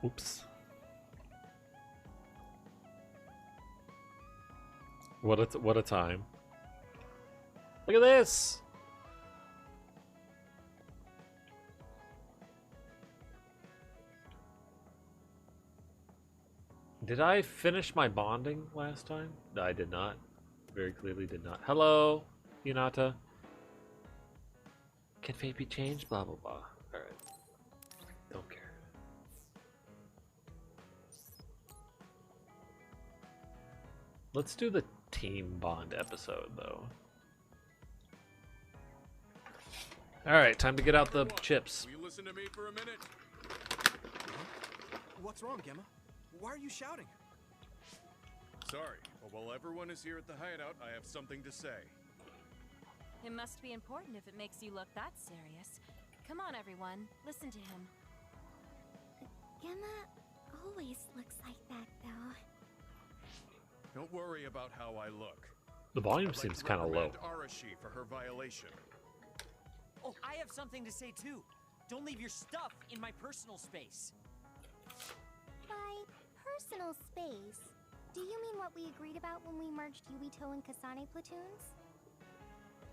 Oops. What a time. Look at this. Did I finish my bonding last time? No, I did not. Very clearly did not. Hello, Hinata. Can fate be changed? Blah, blah, blah. Alright. Don't care. Let's do the team bond episode, though. Alright, time to get out the chips. Will you listen to me for a minute? What's wrong, Gemma? Why are you shouting? Sorry, but while everyone is here at the hideout, I have something to say. It must be important if it makes you look that serious. Come on, everyone. Listen to him. Gemma always looks like that, though. Don't worry about how I look. The volume I'd like seems to kind of low. reprimand Arashi for her violation. Oh, I have something to say too. Don't leave your stuff in my personal space. By personal space, do you mean what we agreed about when we merged Yuito and Kasane platoons?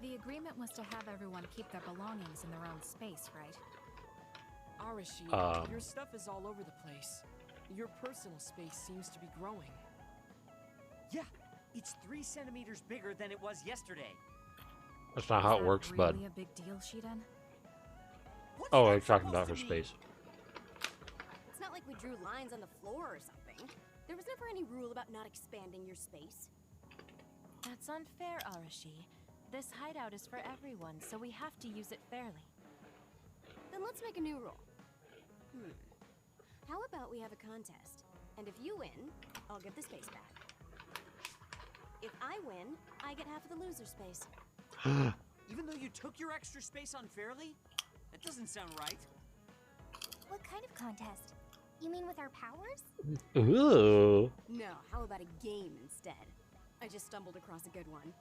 The agreement was to have everyone keep their belongings in their own space, right? Arashi, your stuff is all over the place. Your personal space seems to be growing. Yeah, it's 3 centimeters bigger than it was yesterday. That's not how it works, really bud. A big deal, Shiden? What's Oh, that I was talking about supposed her to mean? space. It's not like we drew lines on the floor or something. There was never any rule about not expanding your space. That's unfair, Arashi. This hideout is for everyone, so we have to use it fairly. Then let's make a new rule. How about we have a contest? And if you win, I'll get the space back. If I win, I get half of the loser space. Even though you took your extra space unfairly? That doesn't sound right. What kind of contest? You mean with our powers? Ooh. No, how about a game instead? I just stumbled across a good one.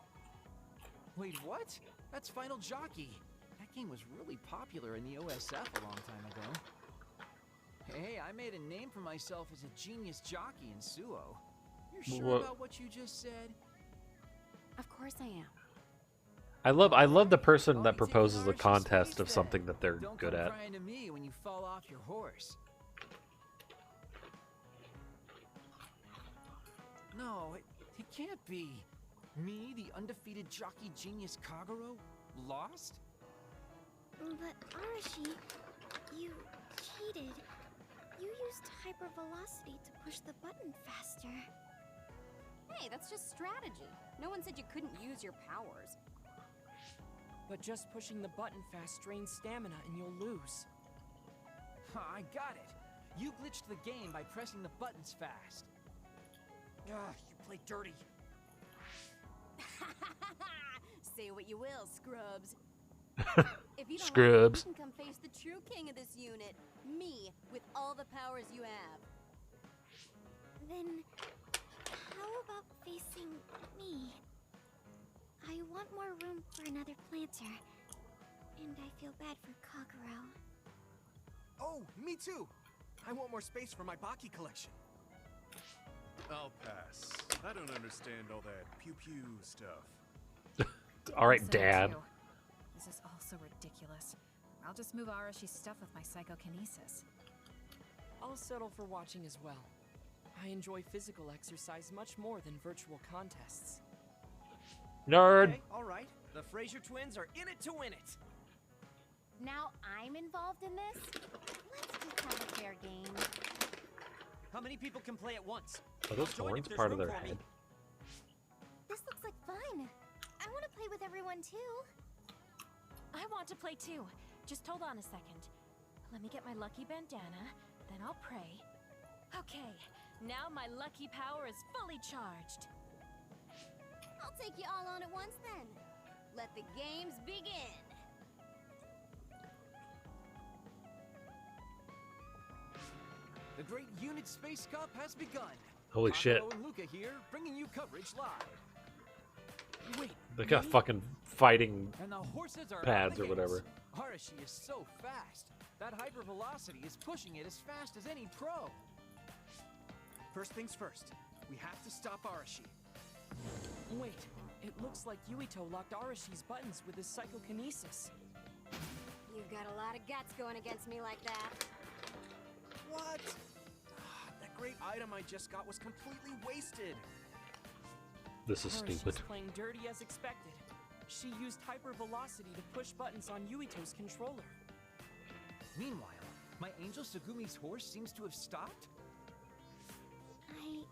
Wait, what? That's Final Jockey. That game was really popular in the OSF a long time ago. Hey, I made a name for myself as a genius jockey in Suo. You're sure What? about what you just said? Of course I am. I love the person that Oh, proposes taking a Archie's contest space of then. something that they're Don't good come at. crying to me when you fall off your horse. No, it can't be. Me, the undefeated jockey genius Kagero, lost? But Arashi, you cheated. You used hypervelocity to push the button faster. Hey, that's just strategy. No one said you couldn't use your powers. But just pushing the button fast drains stamina and you'll lose. I got it. You glitched the game by pressing the buttons fast. Ugh, you play dirty. Say what you will, scrubs. If you don't Scrubs. like it, you can come face the true king of this unit. Me, with all the powers you have. Then, how about facing me? I want more room for another planter. And I feel bad for Kagero. Oh, me too. I want more space for my Baki collection. I'll pass. I don't understand all that pew-pew stuff. All right, So Dad. too. This is all so ridiculous. I'll just move Arashi's stuff with my psychokinesis. I'll settle for watching as well. I enjoy physical exercise much more than virtual contests. Nerd. Okay, all right. The Fraser twins are in it to win it. Now I'm involved in this? Let's just have a fair game. How many people can play at once? Are those I'll join horns if there's part of room their for me. head? This looks like fun. I want to play with everyone too. I want to play too. Just hold on a second. Let me get my lucky bandana, then I'll pray. Okay, now my lucky power is fully charged. I'll take you all on at once then. Let the games begin. The Great Unit Space Cup has begun. Holy shit. Kagero and Luca here, bringing you coverage live. Wait, They got me? fucking fighting And the horses are pads on or the gates. whatever. Arashi is so fast. That hypervelocity is pushing it as fast as any pro. First things first, we have to stop Arashi. Wait, it looks like Yuito locked Arashi's buttons with his psychokinesis. You've got a lot of guts going against me like that. What? That great item I just got was completely wasted. This is Arashi's stupid. playing dirty as expected. She used hypervelocity to push buttons on Yuito's controller. Meanwhile, my angel Segumi's horse seems to have stopped. I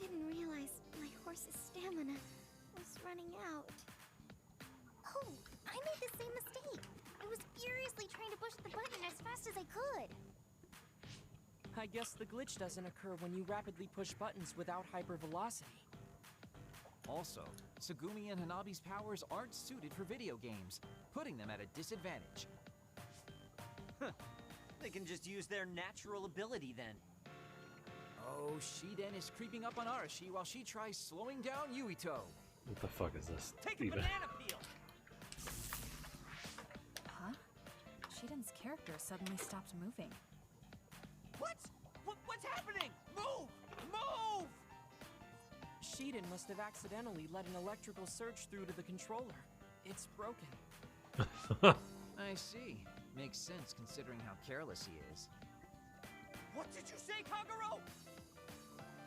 didn't realize my horse's stamina was running out. Oh, I made the same mistake. I was furiously trying to push the button as fast as I could. I guess the glitch doesn't occur when you rapidly push buttons without hypervelocity. Also, Segumi and Hanabi's powers aren't suited for video games, putting them at a disadvantage. They can just use their natural ability then. Oh, Shiden is creeping up on Arashi while she tries slowing down Yuito. What the fuck is this? Take a even? banana peel! Huh? Shiden's character suddenly stopped moving. What? What's happening? Move! Move! Shiden must have accidentally let an electrical surge through to the controller. It's broken. I see. Makes sense considering how careless he is. What did you say, Kagero?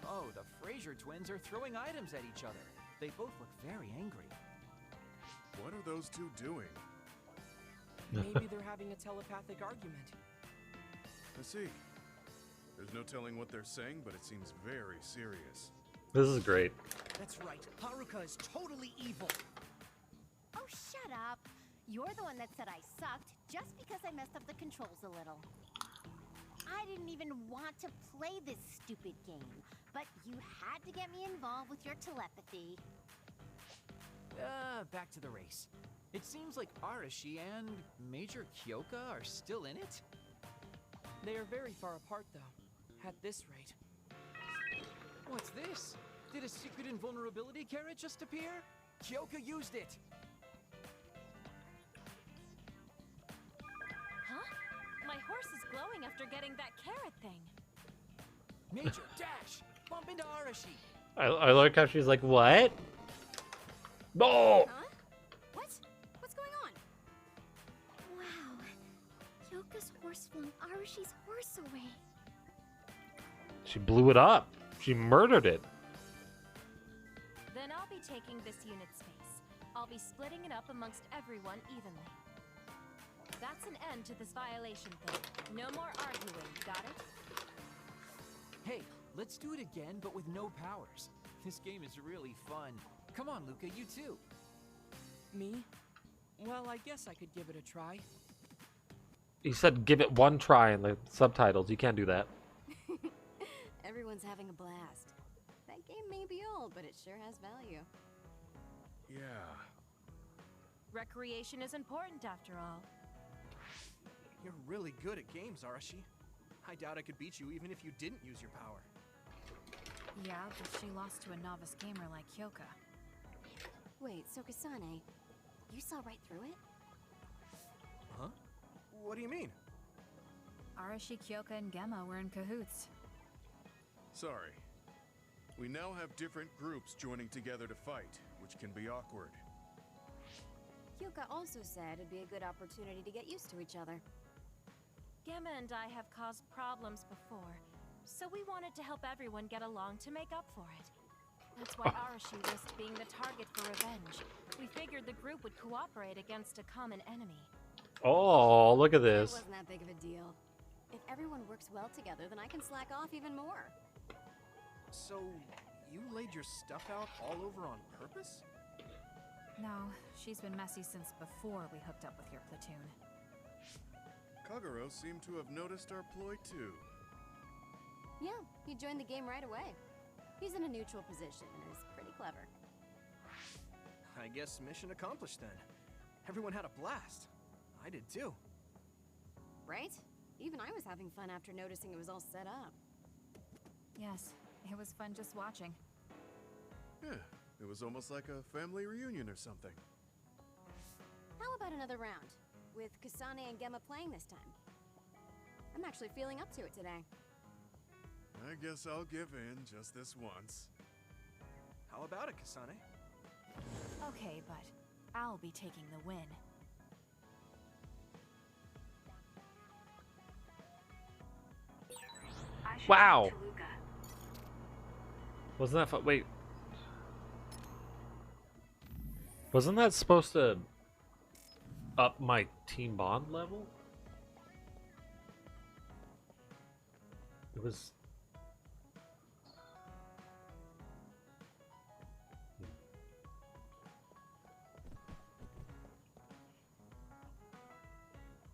Oh, the Fraser twins are throwing items at each other. They both look very angry. What are those two doing? Maybe they're having a telepathic argument. I see. There's no telling what they're saying, but it seems very serious. This is great. That's right. Haruka is totally evil. Oh, shut up. You're the one that said I sucked just because I messed up the controls a little. I didn't even want to play this stupid game, but you had to get me involved with your telepathy. Back to the race. It seems like Arashi and Major Kyoka are still in it. They are very far apart, though. At this rate. What's this? Did a secret invulnerability carrot just appear? Kyoka used it. Huh? My horse is glowing after getting that carrot thing. Major, dash! Bump into Arashi. I like how she's like, what? No! Huh? What? What's going on? Wow. Kyoka's horse flung Arashi's horse away. She blew it up. She murdered it. Then I'll be taking this unit space. I'll be splitting it up amongst everyone evenly. That's an end to this violation thing. No more arguing, got it? Hey, let's do it again, but with no powers. This game is really fun. Come on, Luca, you too. Me? Well, I guess I could give it a try. He said give it one try in the subtitles. You can't do that. Everyone's having a blast. That game may be old, but it sure has value. Yeah. Recreation is important after all. You're really good at games, Arashi. I doubt I could beat you even if you didn't use your power. Yeah, but she lost to a novice gamer like Kyoka. Wait, so Kasane, you saw right through it? Huh? What do you mean? Arashi, Kyoka, and Gemma were in cahoots. Sorry. We now have different groups joining together to fight, which can be awkward. Kyoka also said it'd be a good opportunity to get used to each other. Gemma and I have caused problems before, so we wanted to help everyone get along to make up for it. That's why Arashi risked being the target for revenge. We figured the group would cooperate against a common enemy. Oh, look at It this. wasn't that big of a deal. If everyone works well together, then I can slack off even more. So, you laid your stuff out all over on purpose? No, she's been messy since before we hooked up with your platoon. Kagero seemed to have noticed our ploy too. Yeah, he joined the game right away. He's in a neutral position and is pretty clever. I guess mission accomplished then. Everyone had a blast. I did too. Right? Even I was having fun after noticing it was all set up. Yes, it was fun just watching. Yeah, it was almost like a family reunion or something. How about another round? With Kasane and Gemma playing this time? I'm actually feeling up to it today. I guess I'll give in just this once. How about it, Kasane? Okay, but I'll be taking the win. Wow. Wasn't that fun? Wait. Wasn't that supposed to up my team bond level? It was.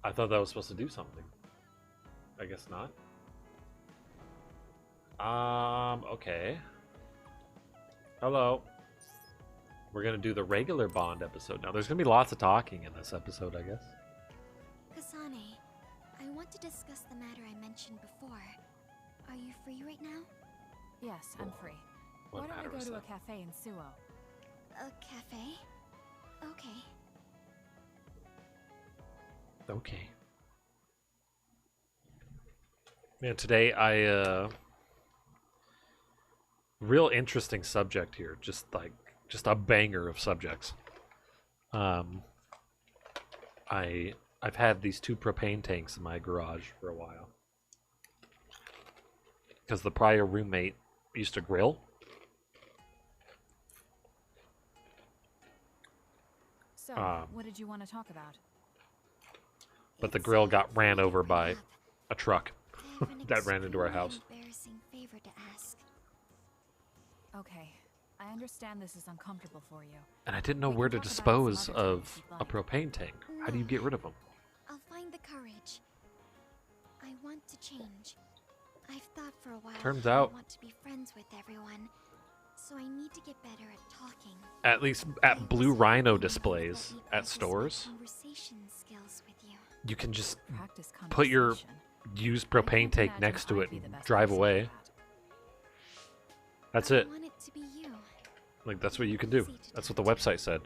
I thought that was supposed to do something. I guess not. Okay. Hello. We're gonna do the regular Bond episode now. There's gonna be lots of talking in this episode, I guess. Kasane, I want to discuss the matter I mentioned before. Are you free right now? Yes, I'm free. What Why don't matter we go was to a that? cafe in Suo? A cafe? Okay. Okay. Man, today real interesting subject here. Just a banger of subjects. I've had these 2 propane tanks in my garage for a while. Because the prior roommate used to grill. So, what did you want to talk about? But the It's grill hard got for ran me to over bring by up. a truck I have an that ran into our extremely house. Embarrassing favor to ask. Okay, I understand this is uncomfortable for you. And I didn't know We where can to talk about it some dispose other time of if you'd a like. propane tank. How do you get rid of them? I'll find the courage. I want to change. I've thought for a while Turns how out- I want to be friends with everyone. So I need to get better at talking. At least I at was Blue Rhino hoping displays that you'd at practice my stores, conversation skills with you. you can just Practice put your conversation. used I propane can't tank imagine next to I'd it be and the best drive person for away. that. That's I it. want it to be you. Like, that's what you can do. That's what the website said.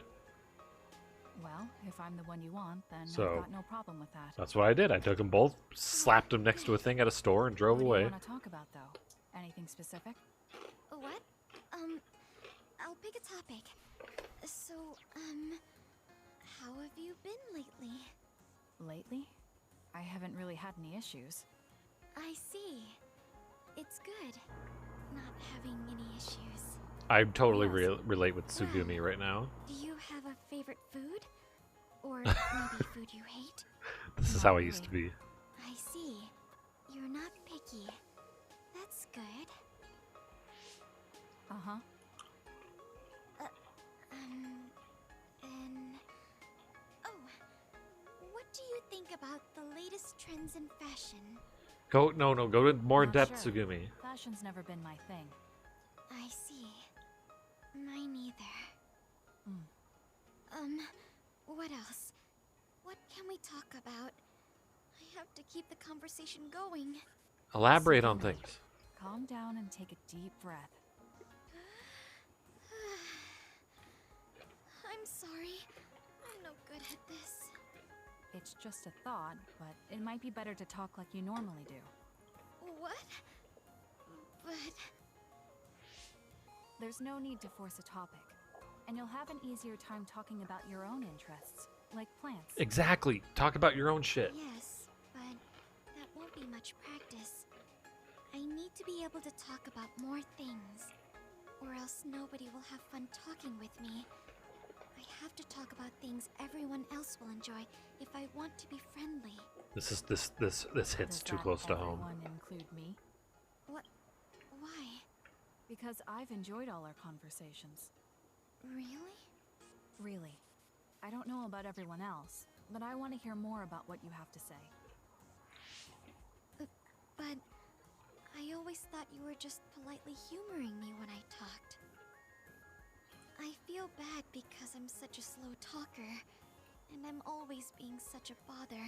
Well, if I'm the one you want, then So- I've got no problem with that. That's what I did. I took them both, slapped them next to a thing at a store, and drove What do away. you want to talk about, though? Anything specific? What? I'll pick a topic. So, how have you been lately? Lately? I haven't really had any issues. I see. It's good. Not having any issues. I totally Yes. relate with Tsugumi right now. Do you have a favorite food? Or maybe food you hate? This is how I used to be. I see. You're not picky. That's good. Uh-huh. And... Oh, what do you think about the latest trends in fashion? Go to more in Not depth, sure. Tsugumi. Fashion's never been my thing. I see. Mine either. What else? What can we talk about? I have to keep the conversation going. Elaborate on Tsugumi, things. Calm down and take a deep breath. I'm sorry. I'm no good at this. It's just a thought, but it might be better to talk like you normally do. What? But... There's no need to force a topic, and you'll have an easier time talking about your own interests, like plants. Exactly. Talk about your own shit. Yes, but that won't be much practice. I need to be able to talk about more things, or else nobody will have fun talking with me. I have to talk about things everyone else will enjoy if I want to be friendly. This hits Does too that close to home. everyone include me? What? Why? Because I've enjoyed all our conversations. Really? Really. I don't know about everyone else, but I want to hear more about what you have to say. But I always thought you were just politely humoring me when I talked. I feel bad because I'm such a slow talker, and I'm always being such a bother.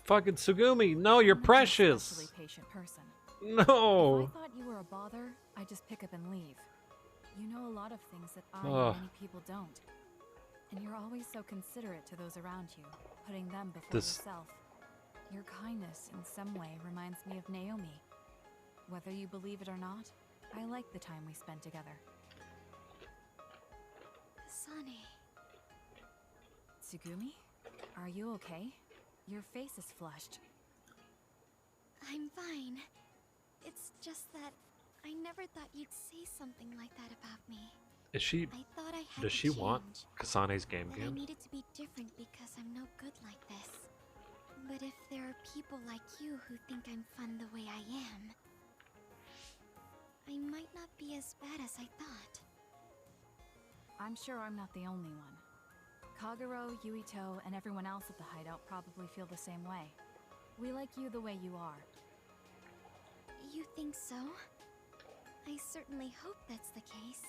Fucking Tsugumi, no, you're I'm not an precious. especially patient person. No. If I thought you were a bother, I'd just pick up and leave. You know a lot of things that I Ugh. and many people don't. And you're always so considerate to those around you, putting them before This- yourself. Your kindness in some way reminds me of Naomi. Whether you believe it or not, I like the time we spent together. Kasane. Tsugumi? Are you okay? Your face is flushed. I'm fine. It's just that I never thought you'd say something like that about me. Is she? I thought I had Does to she want change, Kasane's game that I again? needed to be different because I'm no good like this. But if there are people like you who think I'm fun the way I am, I might not be as bad as I thought. I'm sure I'm not the only one. Kagero, Yuito, and everyone else at the hideout probably feel the same way. We like you the way you are. You think so? I certainly hope that's the case.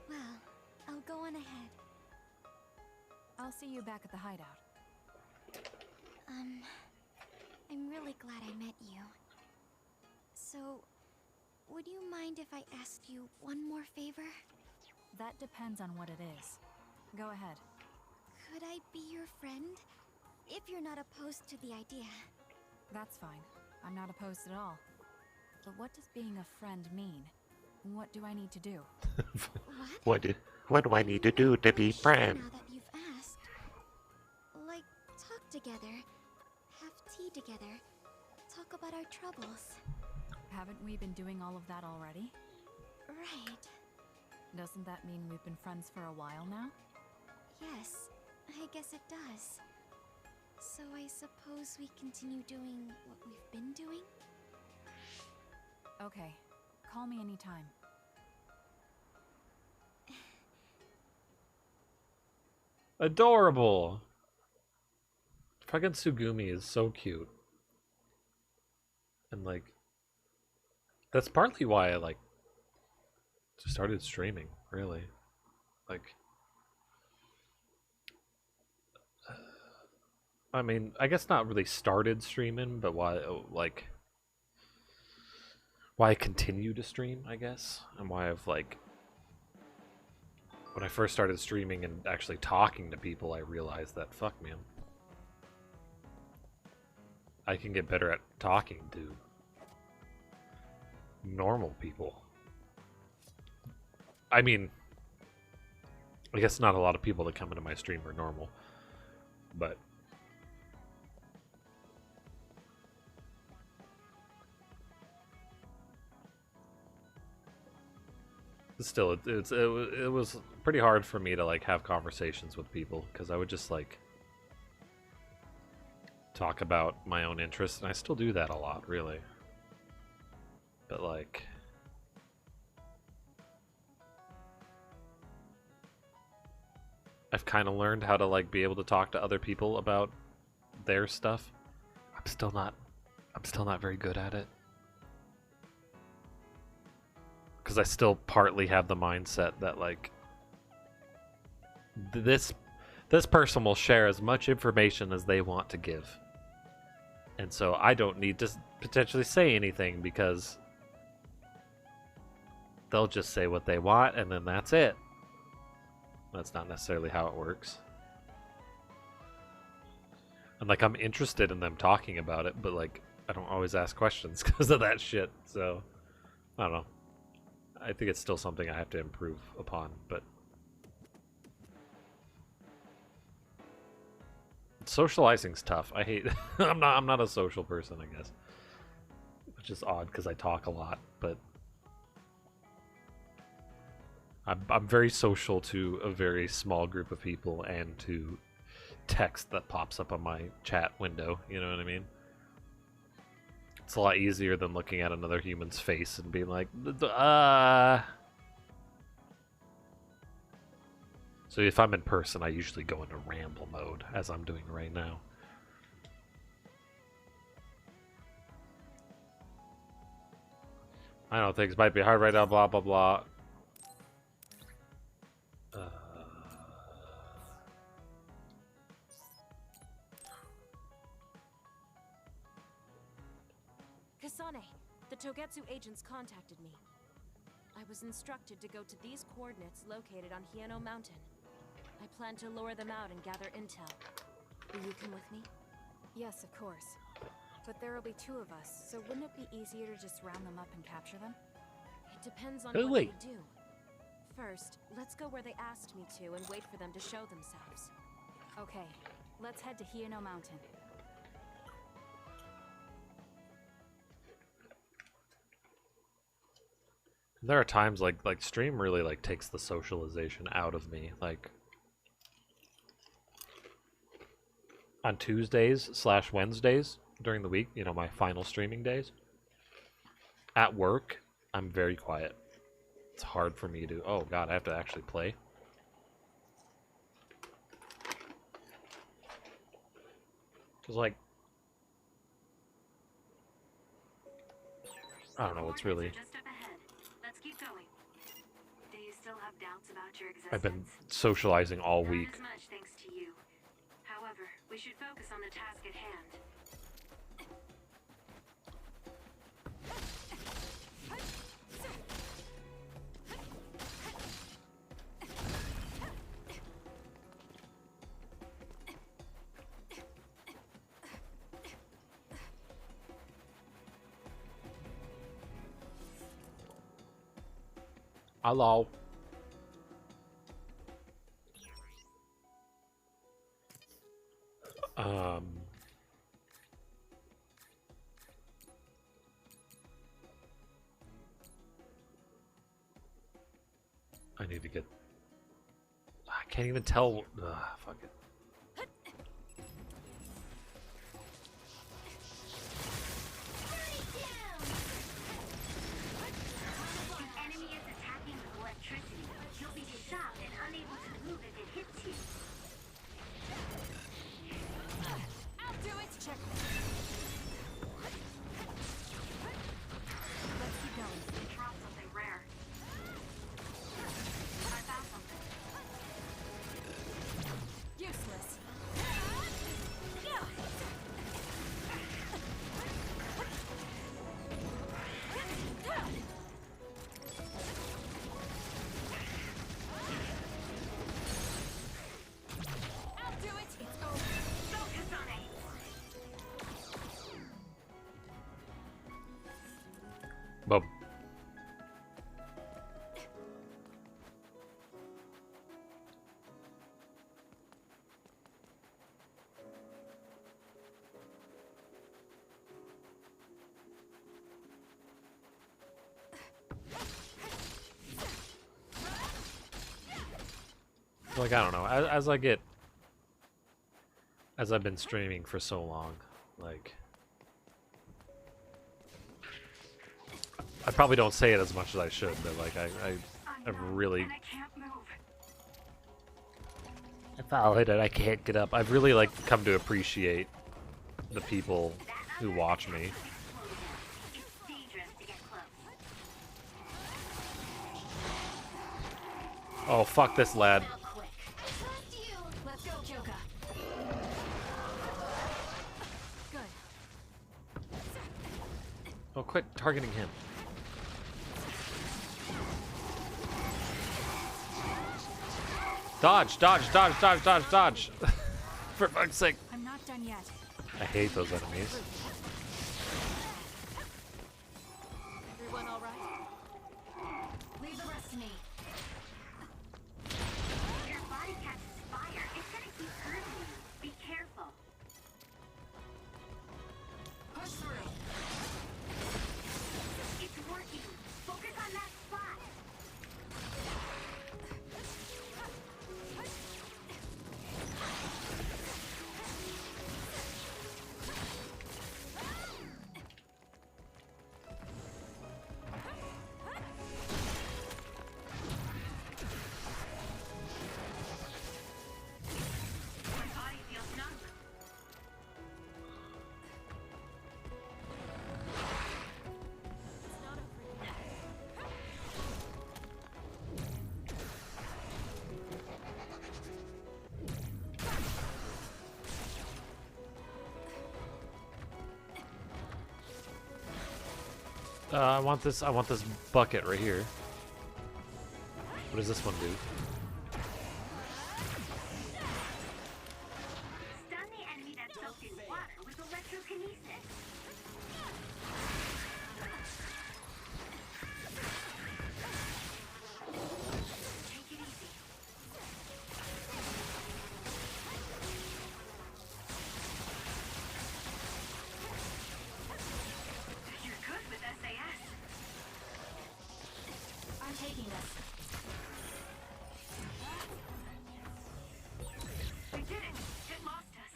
Well, I'll go on ahead. I'll see you back at the hideout. I'm really glad I met you. So, would you mind if I asked you one more favor? That depends on what it is. Go ahead. Could I be your friend? If you're not opposed to the idea. That's fine. I'm not opposed at all. But what does being a friend mean? What do I need to do? What? What do I need to do to be Sure, friend? now that you've asked. Like, talk together. Have tea together. Talk about our troubles. Haven't we been doing all of that already? Right. Doesn't that mean we've been friends for a while now? Yes, I guess it does. So I suppose we continue doing what we've been doing? Okay. Call me anytime. Adorable. Fucking Tsugumi is so cute. And like, that's partly why I like started streaming, really. Like, I mean, I guess not really started streaming, but why I continue to stream, I guess, and why I've like, when I first started streaming and actually talking to people, I realized that, fuck man, I can get better at talking to normal people. I mean, I guess not a lot of people that come into my stream are normal, but still, it was pretty hard for me to like have conversations with people because I would just like talk about my own interests, and I still do that a lot, really. But like, I've kind of learned how to like be able to talk to other people about their stuff. I'm still not very good at it. Because I still partly have the mindset that like this person will share as much information as they want to give, and so I don't need to potentially say anything because they'll just say what they want and then that's it. That's not necessarily how it works. And like, I'm interested in them talking about it, but like, I don't always ask questions because of that shit. So I don't know. I think it's still something I have to improve upon, but socializing's tough. I hate I'm not a social person, I guess. Which is odd because I talk a lot, but I'm very social to a very small group of people and to text that pops up on my chat window, you know what I mean? It's a lot easier than looking at another human's face and being like, So if I'm in person, I usually go into ramble mode, as I'm doing right now. I know things might be hard right now, blah, blah, blah. Kasane, the Togetsu agents contacted me. I was instructed to go to these coordinates located on Hieno Mountain. I plan to lure them out and gather intel. Will you come with me? Yes, of course. But there will be 2 of us, so wouldn't it be easier to just round them up and capture them? It depends on Oh, what wait. they do. First, let's go where they asked me to and wait for them to show themselves. Okay, let's head to Hieno Mountain. There are times like stream really like takes the socialization out of me. Like on Tuesdays/Wednesdays during the week, you know, my final streaming days. At work, I'm very quiet. It's hard for me to. Oh God, I have to actually play. Cause like, I don't know what's really. Just up ahead. Let's keep going. Do you still have doubts about your existence? I've been socializing all Not week. as much thanks to you. However, we should focus on the task at hand. Hello. I need to get. I can't even tell. Fuck it. Boom. Like, I don't know, as I've been streaming for so long, like, I probably don't say it as much as I should, but like, I've really, I followed it, I can't get up. I've really like come to appreciate the people who watch me. Oh, fuck this lad. Let's go, Kyoka. Good. Oh, quit targeting him. Dodge, dodge, dodge, dodge, dodge, dodge. For fuck's sake. I'm not done yet. I hate those enemies. Everyone all right? Leave the rest to me. Your body catches fire. It's gonna keep hurting you. Be careful. Push through. It's working. Focus on that spot. My body feels numb. It's not over yet. I want this bucket right here. What does this one do? Stun the enemy that's soaked in water with electrokinesis. Take it easy. You're good with SAS. I'm taking this. We did it. It lost us.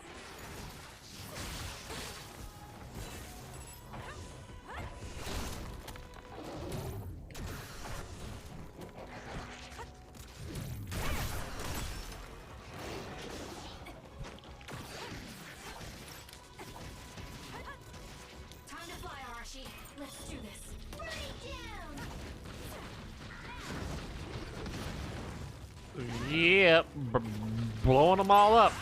Time to fly, Arashi. Let's do this. Yep, blowing them all up.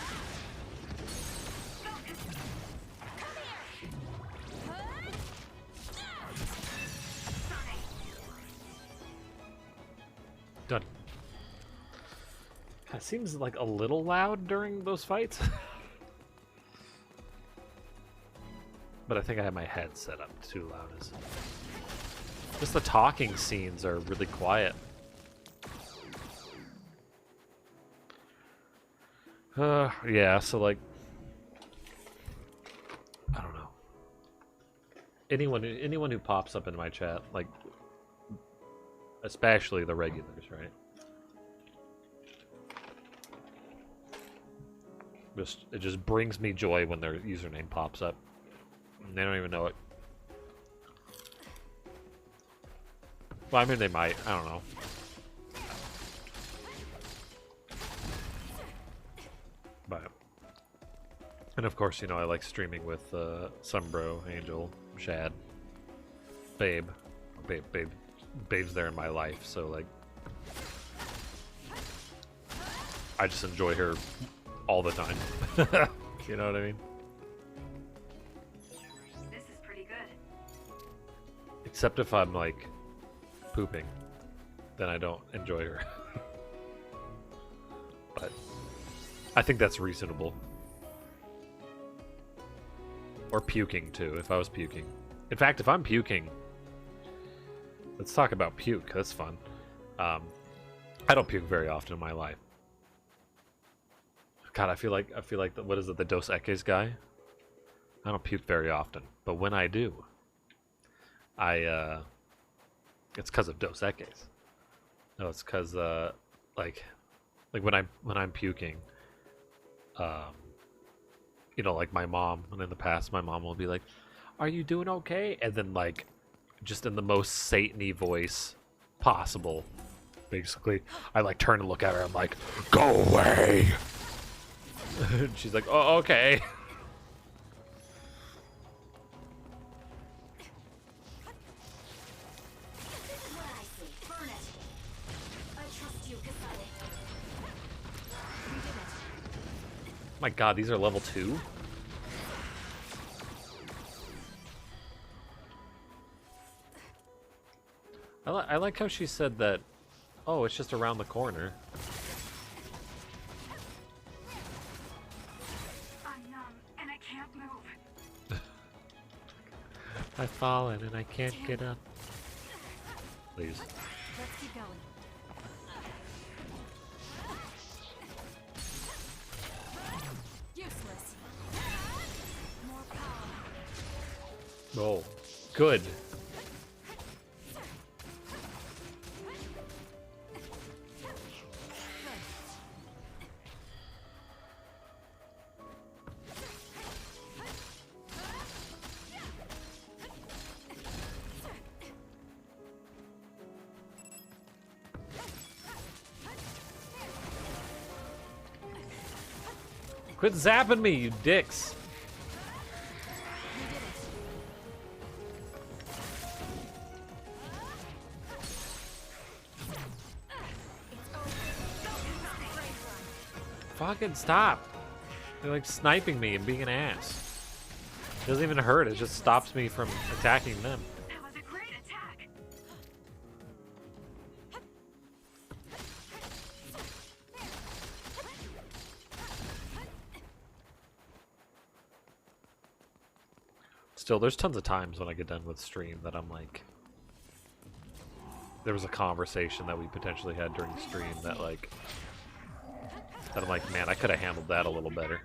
Done. That seems like a little loud during those fights. But I think I have my head set up too loud. Just the talking scenes are really quiet. Yeah, so like, I don't know. Anyone who pops up in my chat, like, especially the regulars, right? It just brings me joy when their username pops up. And they don't even know it. Well, I mean, they might. I don't know. But, and of course, you know, I like streaming with Sunbro, Angel, Shad, Babe. Babe's there in my life, so like, I just enjoy her all the time. You know what I mean? This is pretty good. Except if I'm like pooping, then I don't enjoy her. But I think that's reasonable. Or puking too, if I was puking. In fact, if I'm puking, let's talk about puke. That's fun. I don't puke very often in my life. God, I feel like what is it, the Dos Equis guy? I don't puke very often, but when I do, it's because of Dos Equis. No, it's because like when I'm puking, you know, like my mom, and in the past my mom will be like, "Are you doing okay?" And then like, just in the most Satan-y voice possible, basically, I like turn and look at her. I'm like, "Go away." She's like, "Oh, okay." My God, these are level 2? I like how she said that, oh, it's just around the corner. I'm numb and I can't move. I've fallen and I can't get up. Please. Let's keep going. Useless. More power. Oh, good. Quit zapping me, you dicks. Fucking stop. They're like sniping me and being an ass. It doesn't even hurt, it just stops me from attacking them. That was a great attack. Still, there's tons of times when I get done with stream that I'm like, there was a conversation that we potentially had during stream that like, that I'm like, man, I could have handled that a little better.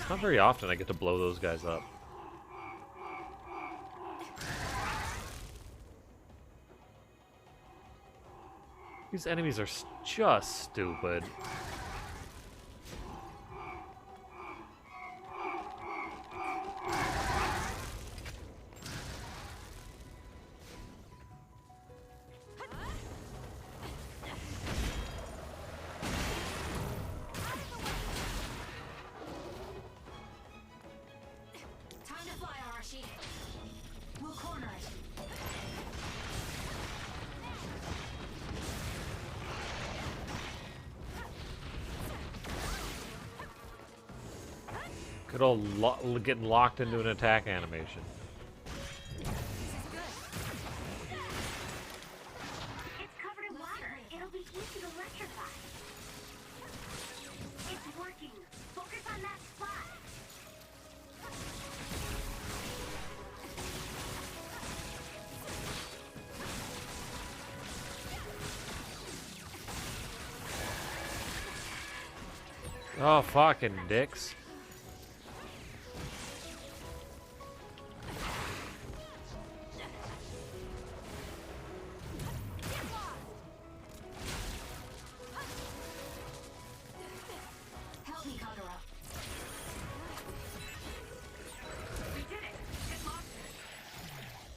Not very often I get to blow those guys up. These enemies are just stupid. Time to fly, Arashi. We'll corner it. Good old getting locked into an attack animation. It's covered in water. It'll be easy to electrify. It's working. Focus on that spot. Oh, fucking dicks. Help me, Kagura. We did it. It lost it.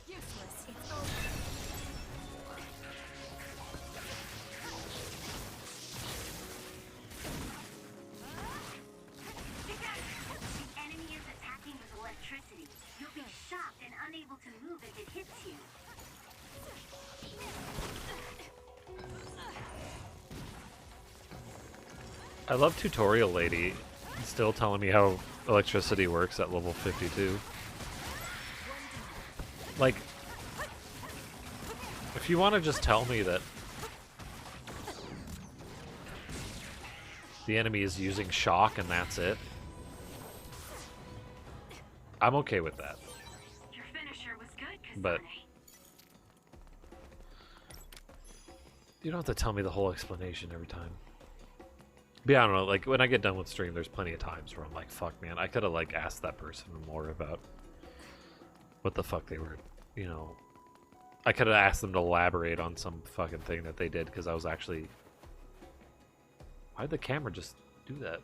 Useless. It's over. The enemy is attacking with electricity. You'll be shocked and unable to move if it hits you. I love Tutorial Lady still telling me how electricity works at level 52. Like, if you want to just tell me that the enemy is using shock and that's it, I'm okay with that. Your finisher was good, Kasane. But you don't have to tell me the whole explanation every time. But yeah, I don't know, like, when I get done with stream, there's plenty of times where I'm like, fuck, man, I could have, like, asked that person more about what the fuck they were, you know. I could have asked them to elaborate on some fucking thing that they did, because I was actually... Why'd the camera just do that?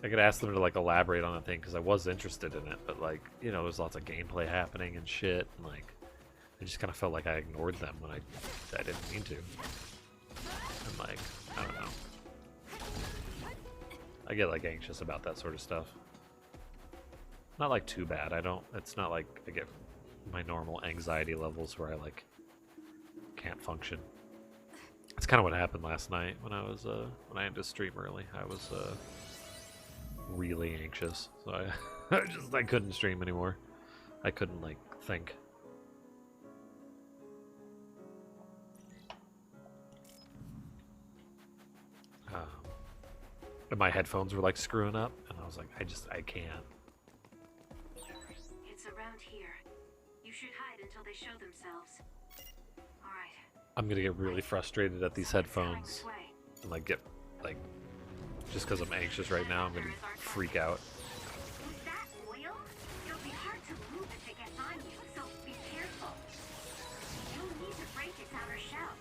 I could ask them to, like, elaborate on that thing, because I was interested in it, but, like, you know, there's lots of gameplay happening and shit, and, like, I just kind of felt like I ignored them when I didn't mean to. And, like, I don't know. I get, like, anxious about that sort of stuff. Not, like, too bad. It's not like I get my normal anxiety levels where I, like, can't function. That's kind of what happened last night when I was, when I had to stream early. I was, really anxious. So I couldn't stream anymore. I couldn't, like, think. And my headphones were like screwing up, and I was like, I can't. It's around here. You should hide until they show themselves. Alright. I'm gonna get really frustrated at these headphones. And like just because I'm anxious right now, I'm gonna freak out. With that oil, it'll be hard to move if it gets on you, so be careful. You'll need to break its outer shell.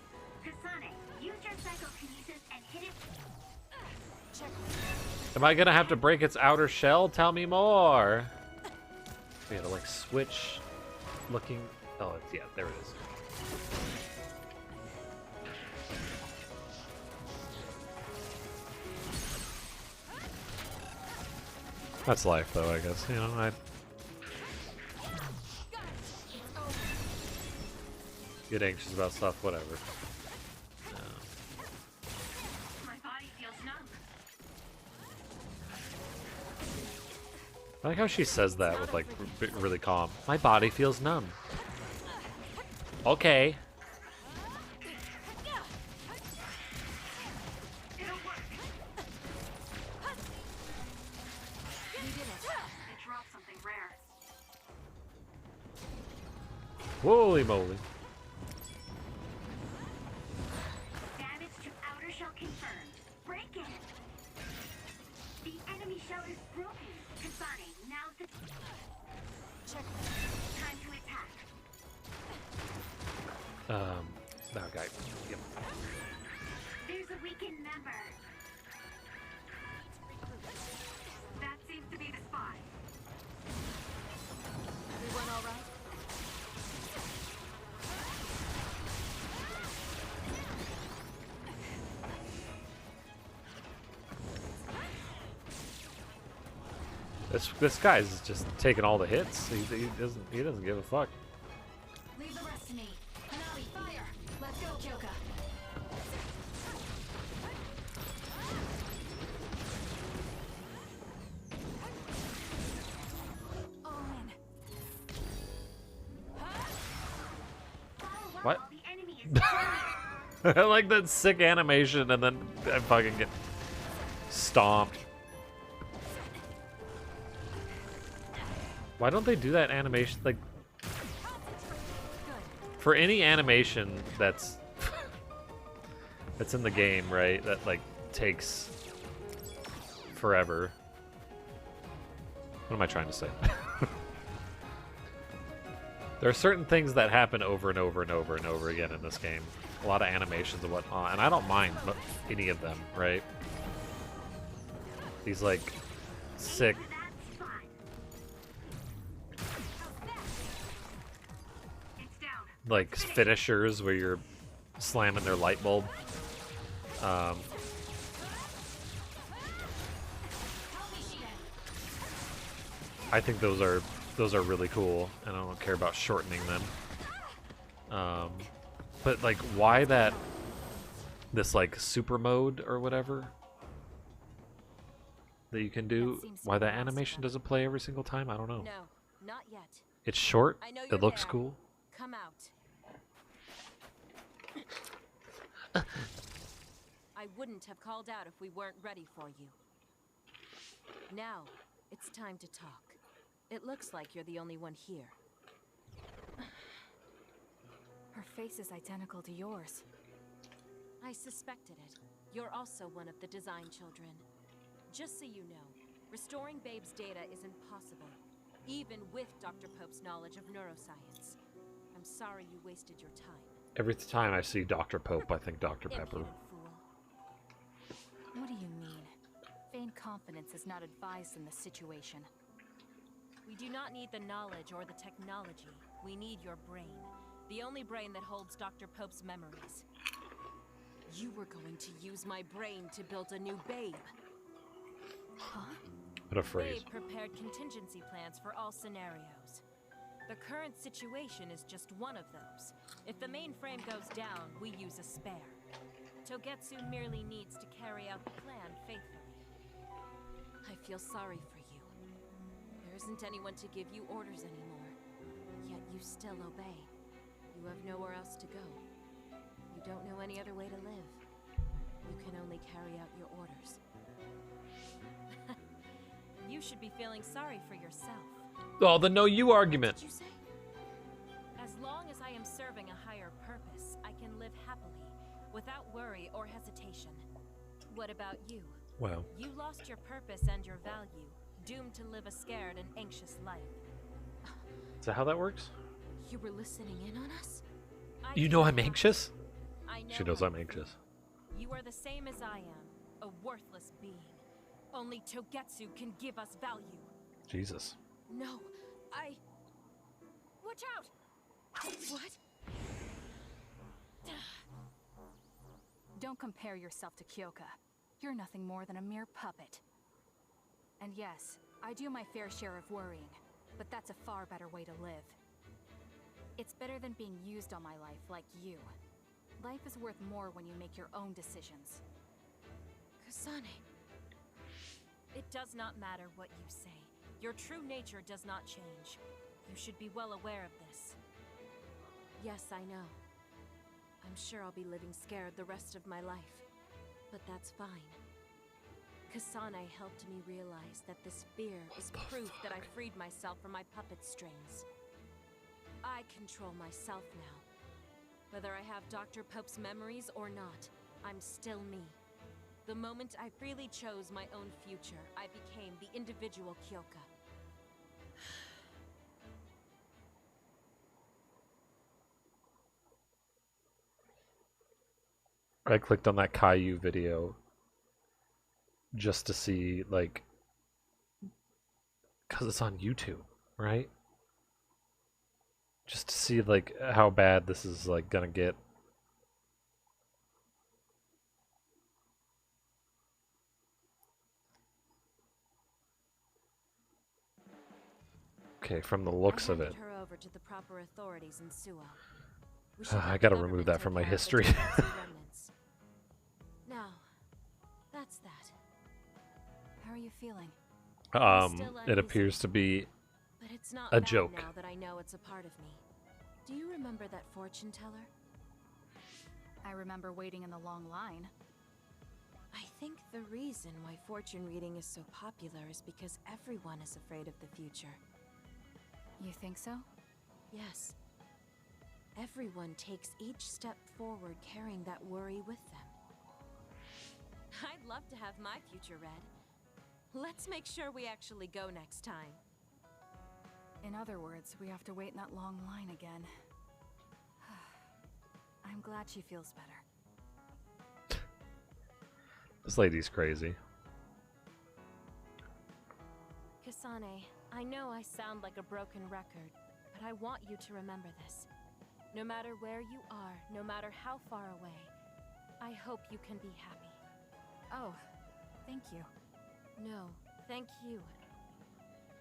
Kasane, use your psychokinesis and hit it. Am I gonna have to break its outer shell? Tell me more. We had to like switch looking. Oh, it's, yeah, there it is. That's life, though, I guess. You know, I get anxious about stuff, whatever. My body feels numb. I like how she says that with like really calm. My body feels numb. Okay. Holy moly. Damage to outer shell confirmed. Break it. The enemy shell is broken. Kasane, now's the Check. time to attack. Okay. Yep. There's a weakened member. That seems to be the spot. Everyone all right? This guy's just taking all the hits. He doesn't give a fuck. Leave the rest to me. Hanabi, fire! Let's go, Kyoka. All in. What? The enemy is I like that sick animation, and then I fucking get stomped. Why don't they do that animation like for any animation that's that's in the game, right? That like takes forever. What am I trying to say? There are certain things that happen over and over and over and over again in this game. A lot of animations and whatnot, and I don't mind any of them, right? These like sick. Like finishers where you're slamming their light bulb. I think those are really cool, and I don't care about shortening them. But like, why this like super mode or whatever that you can do? Why that animation doesn't play every single time? I don't know. No, not yet. It's short. I know you're It looks there. cool. Come out. I wouldn't have called out if we weren't ready for you. Now, it's time to talk. It looks like you're the only one here. Her face is identical to yours. I suspected it. You're also one of the design children. Just so you know, restoring Babe's data is impossible, even with Dr. Pope's knowledge of neuroscience. I'm sorry you wasted your time. Every time I see Dr. Pope, I think Dr. Pepper. Impudent fool. What do you mean? Vain confidence is not advised in this situation. We do not need the knowledge or the technology. We need your brain. The only brain that holds Dr. Pope's memories. You were going to use my brain to build a new Babe. Huh? What a phrase. Babe prepared contingency plans for all scenarios. The current situation is just one of those. If the mainframe goes down, we use a spare. Togetsu merely needs to carry out the plan faithfully. I feel sorry for you. There isn't anyone to give you orders anymore. Yet you still obey. You have nowhere else to go. You don't know any other way to live. You can only carry out your orders. You should be feeling sorry for yourself. Oh, the no you argument. What did you say? As long as I am serving a higher purpose, I can live happily, without worry or hesitation. What about you? Well, You lost your purpose and your value, doomed to live a scared and anxious life. is that how that works? You were listening in on us? You know I'm anxious? I know She knows how I'm you anxious. feel. You are the same as I am, a worthless being. Only Togetsu can give us value. Jesus. No, Watch out! What? Don't compare yourself to Kyoka. You're nothing more than a mere puppet. And yes, I do my fair share of worrying, but that's a far better way to live. It's better than being used on my life like you. Life is worth more when you make your own decisions. Kasane. It does not matter what you say. Your true nature does not change. You should be well aware of this. Yes, I know. I'm sure I'll be living scared the rest of my life. But that's fine. Kasane helped me realize that this fear is proof that I freed myself from my puppet strings. I control myself now. Whether I have Dr. Pope's memories or not, I'm still me. The moment I freely chose my own future, I became the individual Kyoka. I clicked on that Caillou video just to see, like, because it's on YouTube, right? Just to see, like, how bad this is, like, gonna get. Okay, from the looks of it. Her over to the proper authorities in Suo. I gotta remove that from my history. Now, that's that. How are you feeling? It appears to be but it's not a bad joke. Now that I know it's a part of me. Do you remember that fortune teller? I remember waiting in the long line. I think the reason why fortune reading is so popular is because everyone is afraid of the future. You think so? Yes. Everyone takes each step forward carrying that worry with them. I'd love to have my future read. Let's make sure we actually go next time. In other words, we have to wait in that long line again. I'm glad she feels better. This lady's crazy. Kasane, I know I sound like a broken record, but I want you to remember this. No matter where you are, no matter how far away, I hope you can be happy. Oh, thank you. No, thank you.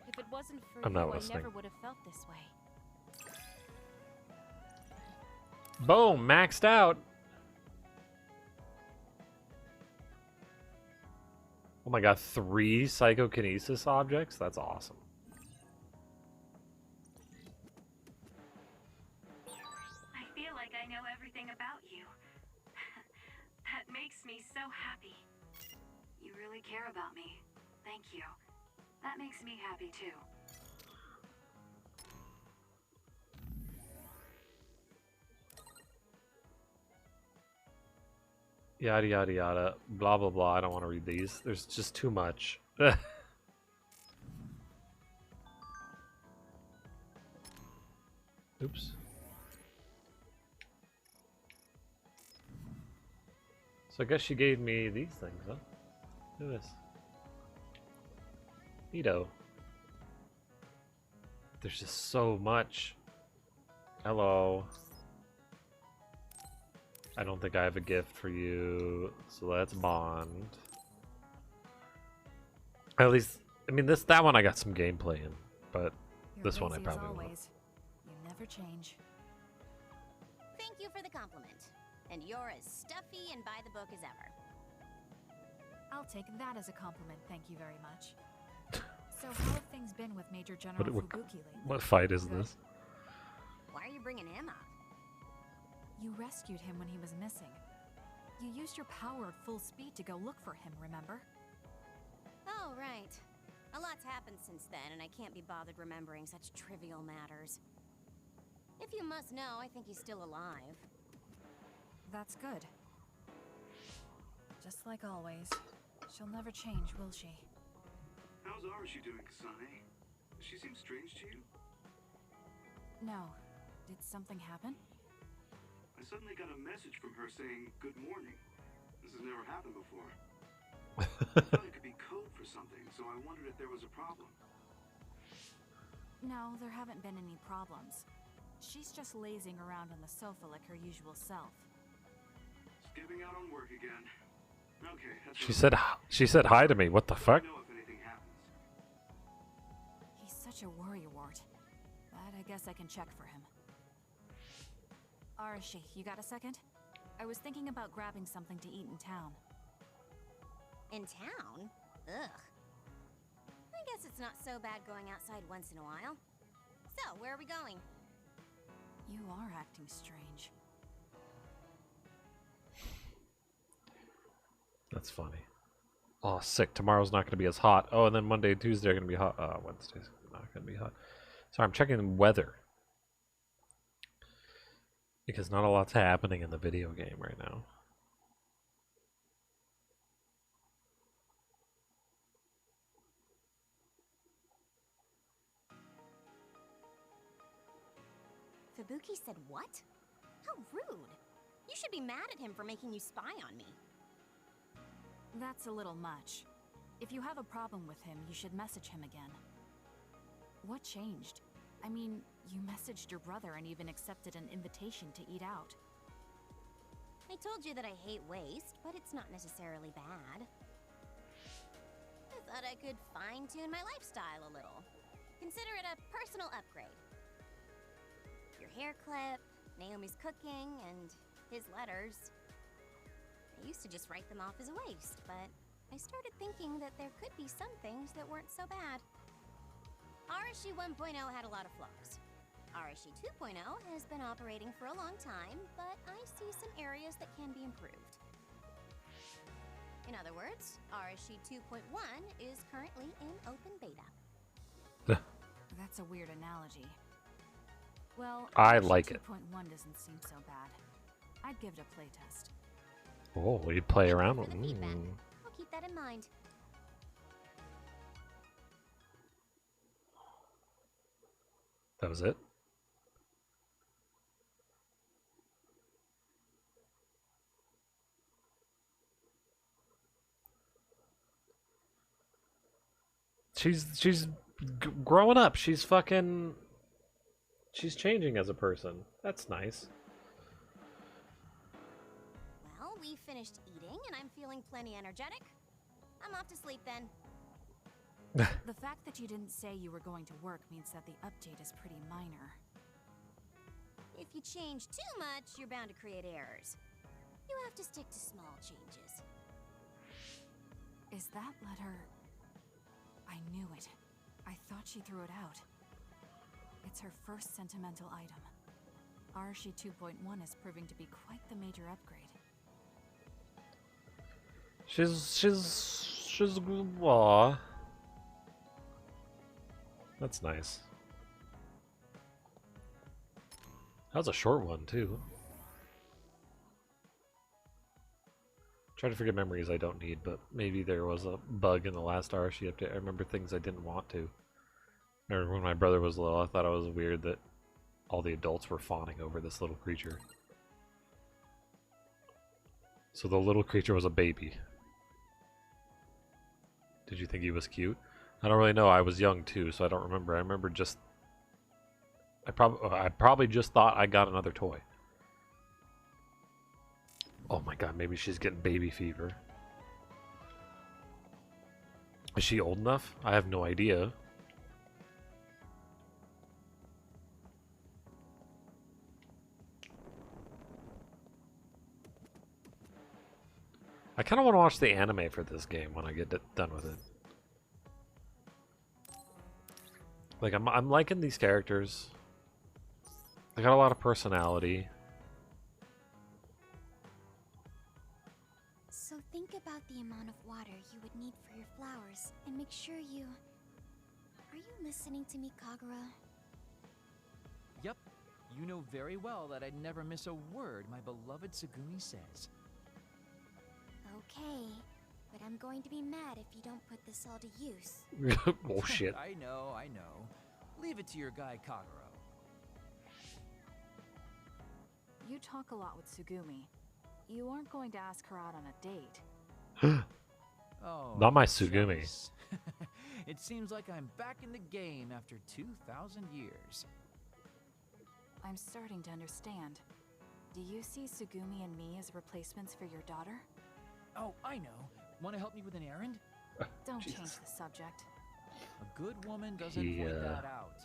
If it wasn't for I'm you, not I listening. never would have felt this way. Boom, maxed out. Oh my god, 3 psychokinesis objects? That's awesome. I feel like I know everything about you. That makes me so happy. You really care about me. Thank you. That makes me happy too. Yada yada yada. Blah blah blah. I don't want to read these. There's just too much. Oops. So I guess she gave me these things, huh? Look at this. Neato. There's just so much. Hello. I don't think I have a gift for you, so let's bond. At least, I mean, that one I got some gameplay in, but You're this one I lazy as probably won't. always. You never change. Thank you for the compliment. And you're as stuffy and by the book as ever. I'll take that as a compliment, thank you very much. So how have things been with Major General Fubuki lately? What fight is Good? this? Why are you bringing him up? You rescued him when he was missing. You used your power at full speed to go look for him, remember? Oh, right. A lot's happened since then, and I can't be bothered remembering such trivial matters. If you must know, I think he's still alive. That's good. Just like always. She'll never change, will she? How's Arashi doing, Kasane? Does she seem strange to you? No. Did something happen? I suddenly got a message from her saying, "Good morning." This has never happened before. I thought it could be code for something, so I wondered if there was a problem. No, there haven't been any problems. She's just lazing around on the sofa like her usual self. Skipping out on work again. Okay, that's She said hi to me. What the fuck? know if anything happens. He's such a worrywart. But I guess I can check for him. Arashi, you got a second? I was thinking about grabbing something to eat in town. In town? Ugh. I guess it's not so bad going outside once in a while. So, where are we going? You are acting strange. That's funny. Oh, sick. Tomorrow's not going to be as hot. Oh, and then Monday and Tuesday are going to be hot. Wednesday's not going to be hot. Sorry, I'm checking the weather. Because not a lot's happening in the video game right now. Fubuki said what? How rude. You should be mad at him for making you spy on me. That's a little much. If you have a problem with him, you should message him again. What changed? I mean, you messaged your brother and even accepted an invitation to eat out. I told you that I hate waste, but it's not necessarily bad. I thought I could fine-tune my lifestyle a little. Consider it a personal upgrade. Your hair clip, Naomi's cooking, and his letters. I used to just write them off as a waste, but I started thinking that there could be some things that weren't so bad. Arashi 1.0 had a lot of flaws. Arashi 2.0 has been operating for a long time, but I see some areas that can be improved. In other words, Arashi 2.1 is currently in open beta. That's a weird analogy. Well, I Arashi like it. 2.1 doesn't seem so bad. I'd give it a playtest. Oh, you'd play around with For the feedback. I'll keep that in mind. That was it? She's growing up. She's changing as a person. That's nice. Well, we finished eating, and I'm feeling plenty energetic. I'm off to sleep then. The fact that you didn't say you were going to work means that the update is pretty minor. If you change too much, you're bound to create errors. You have to stick to small changes. Is that letter... I knew it. I thought she threw it out. It's her first sentimental item. Arashi 2.1 is proving to be quite the major upgrade. She's aw. That's nice. That was a short one too. Try to forget memories I don't need, but maybe there was a bug in the last Arashi update. I remember things I didn't want to. I remember when my brother was little, I thought it was weird that all the adults were fawning over this little creature. So the little creature was a baby. Did you think he was cute? I don't really know. I was young too, so I don't remember. I remember just... I probably just thought I got another toy. Oh my god, maybe she's getting baby fever. Is she old enough? I have no idea. I kind of want to watch the anime for this game when I get done with it. Like, I'm liking these characters. They got a lot of personality. So think about the amount of water you would need for your flowers, and make sure you... Are you listening to me, Kagura? Yep. You know very well that I'd never miss a word my beloved Tsugumi says. Okay, but I'm going to be mad if you don't put this all to use. Oh shit. I know. Leave it to your guy, Kagura. You talk a lot with Tsugumi. You aren't going to ask her out on a date. Oh, Not my Tsugumi. jealous. It seems like I'm back in the game after 2,000 years. I'm starting to understand. Do you see Tsugumi and me as replacements for your daughter? Oh, I know. Want to help me with an errand? Don't Jesus. change the subject. A good woman doesn't point that out.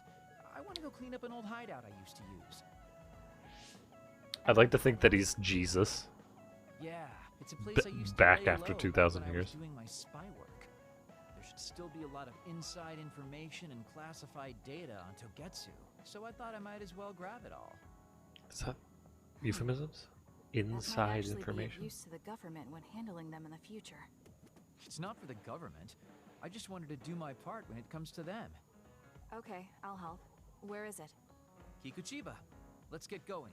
I want to go clean up an old hideout I used to use. I'd like to think that he's Jesus. Yeah, it's a place I used to back lay after low 2,000 when I years. was doing my spy work. There should still be a lot of inside information and classified data on Togetsu, so I thought I might as well grab it all. Is that euphemisms? That might Inside actually information? be of use to the government when handling them in the future. It's not for the government. I just wanted to do my part when it comes to them. Okay, I'll help. Where is it? Kikuchiba, let's get going.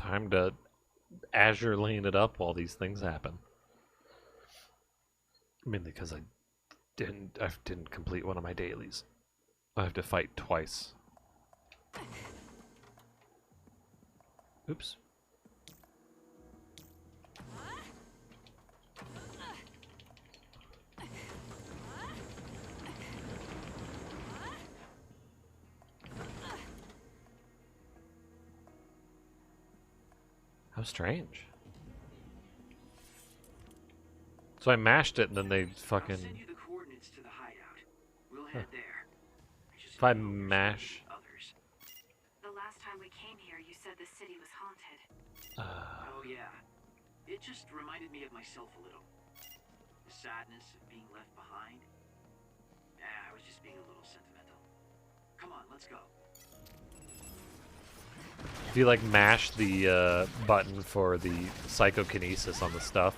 time to Azure Lane it up while these things happen. Mainly because I didn't complete one of my dailies. I have to fight twice. Oops. How strange. So I mashed it and then they fucking... I'll send you the coordinates to the hideout. We'll head there. If I mash... Others. The last time we came here, you said the city was haunted. Oh yeah. It just reminded me of myself a little. The sadness of being left behind. I was just being a little sentimental. Come on, let's go. If you like mash the button for the psychokinesis on the stuff,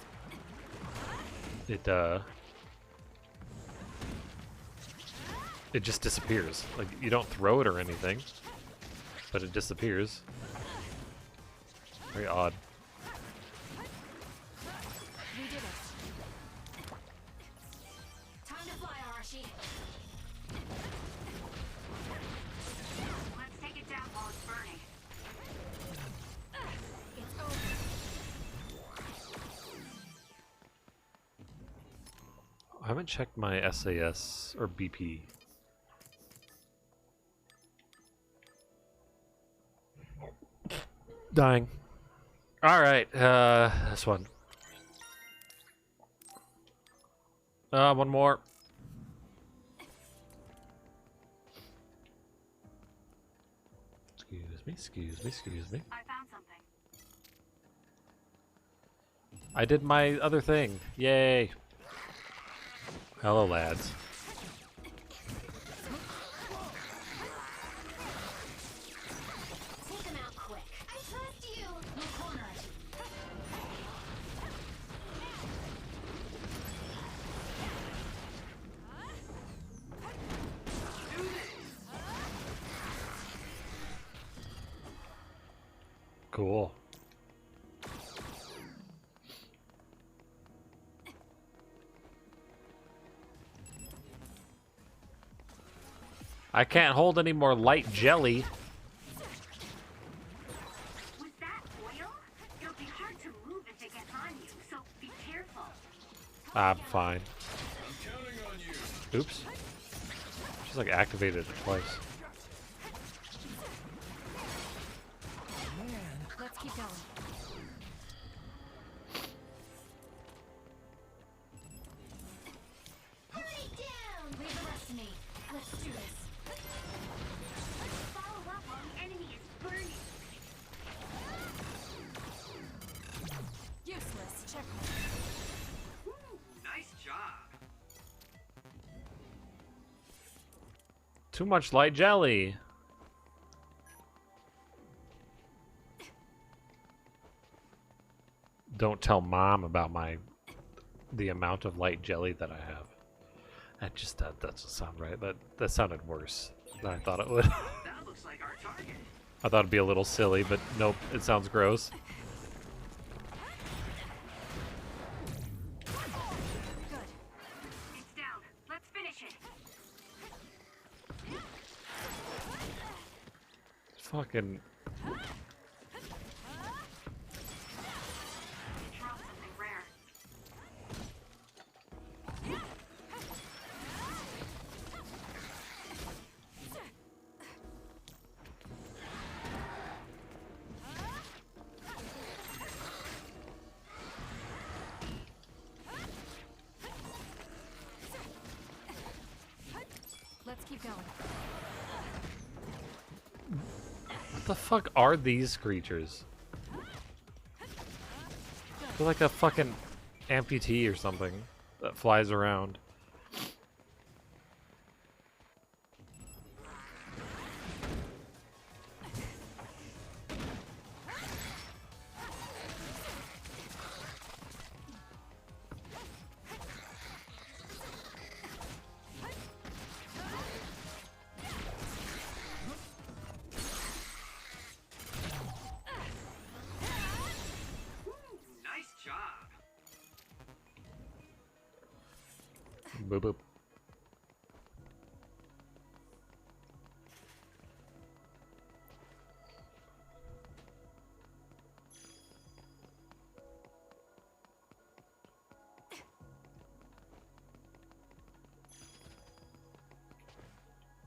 it just disappears. Like, you don't throw it or anything, but it disappears. Very odd. We did it. Time to fly, Arashi. Let's take it down while it's burning. It's over. I haven't checked my SAS or BP. Dying. Alright, this one. One more. Excuse me. I found something. I did my other thing. Yay. Hello, lads. Take him out quick. I trust you. No corner. Cool. I can't hold any more light jelly. With that oil, it'll be hard to move if it gets on you, so be careful. I'm fine. Oops. She's like activated it twice. Let's keep going. Put it down. Leave the rest to me. Let's do this. Follow up while the enemy is burning. Useless. Check. Nice job. Too much light jelly. Don't tell mom about the amount of light jelly that I have. That doesn't sound right. That sounded worse than I thought it would. That looks like our target. I thought it'd be a little silly, but nope, it sounds gross. It's down. Let's finish it. Fucking. Drop something rare. Let's keep going. What the fuck are these creatures? They're like a fucking amputee or something that flies around. Boop boop.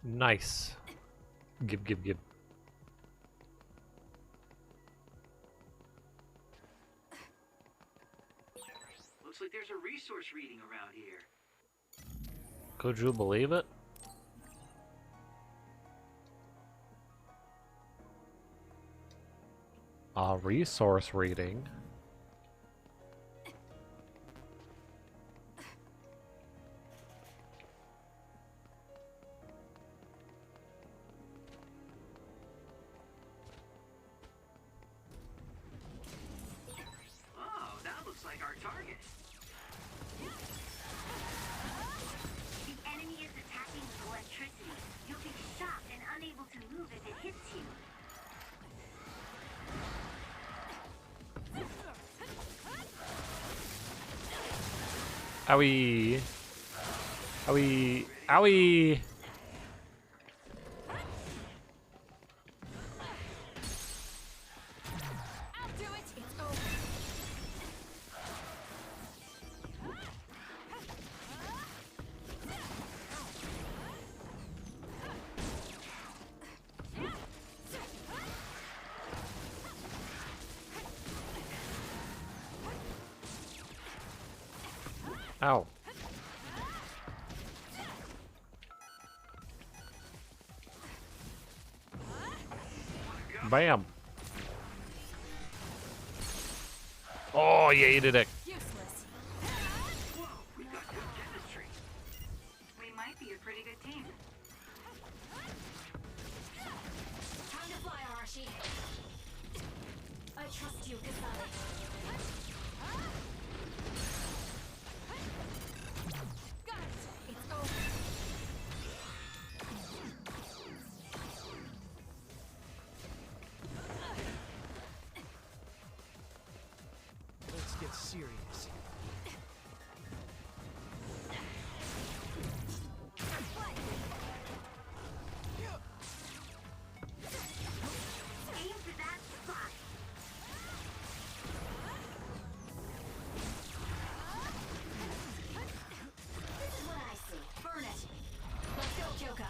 Nice. Gib, gib, gib. Looks like there's a resource reading around here. Could you believe it? A resource reading. Oh, that looks like our target. The enemy is attacking with electricity. You'll be shocked and unable to move if it hits you. Owie. Owie. Owie. I'll do it. It's over. Ow. Bam. Oh, you ate it. Useless. Whoa, we got good chemistry. We might be a pretty good team. Time to fly, Arashi. I trust you, Kasane. Got it. It's over. Let's get serious. Aim for that spot. This is what I see. Burn it. Let's go, Kyoka.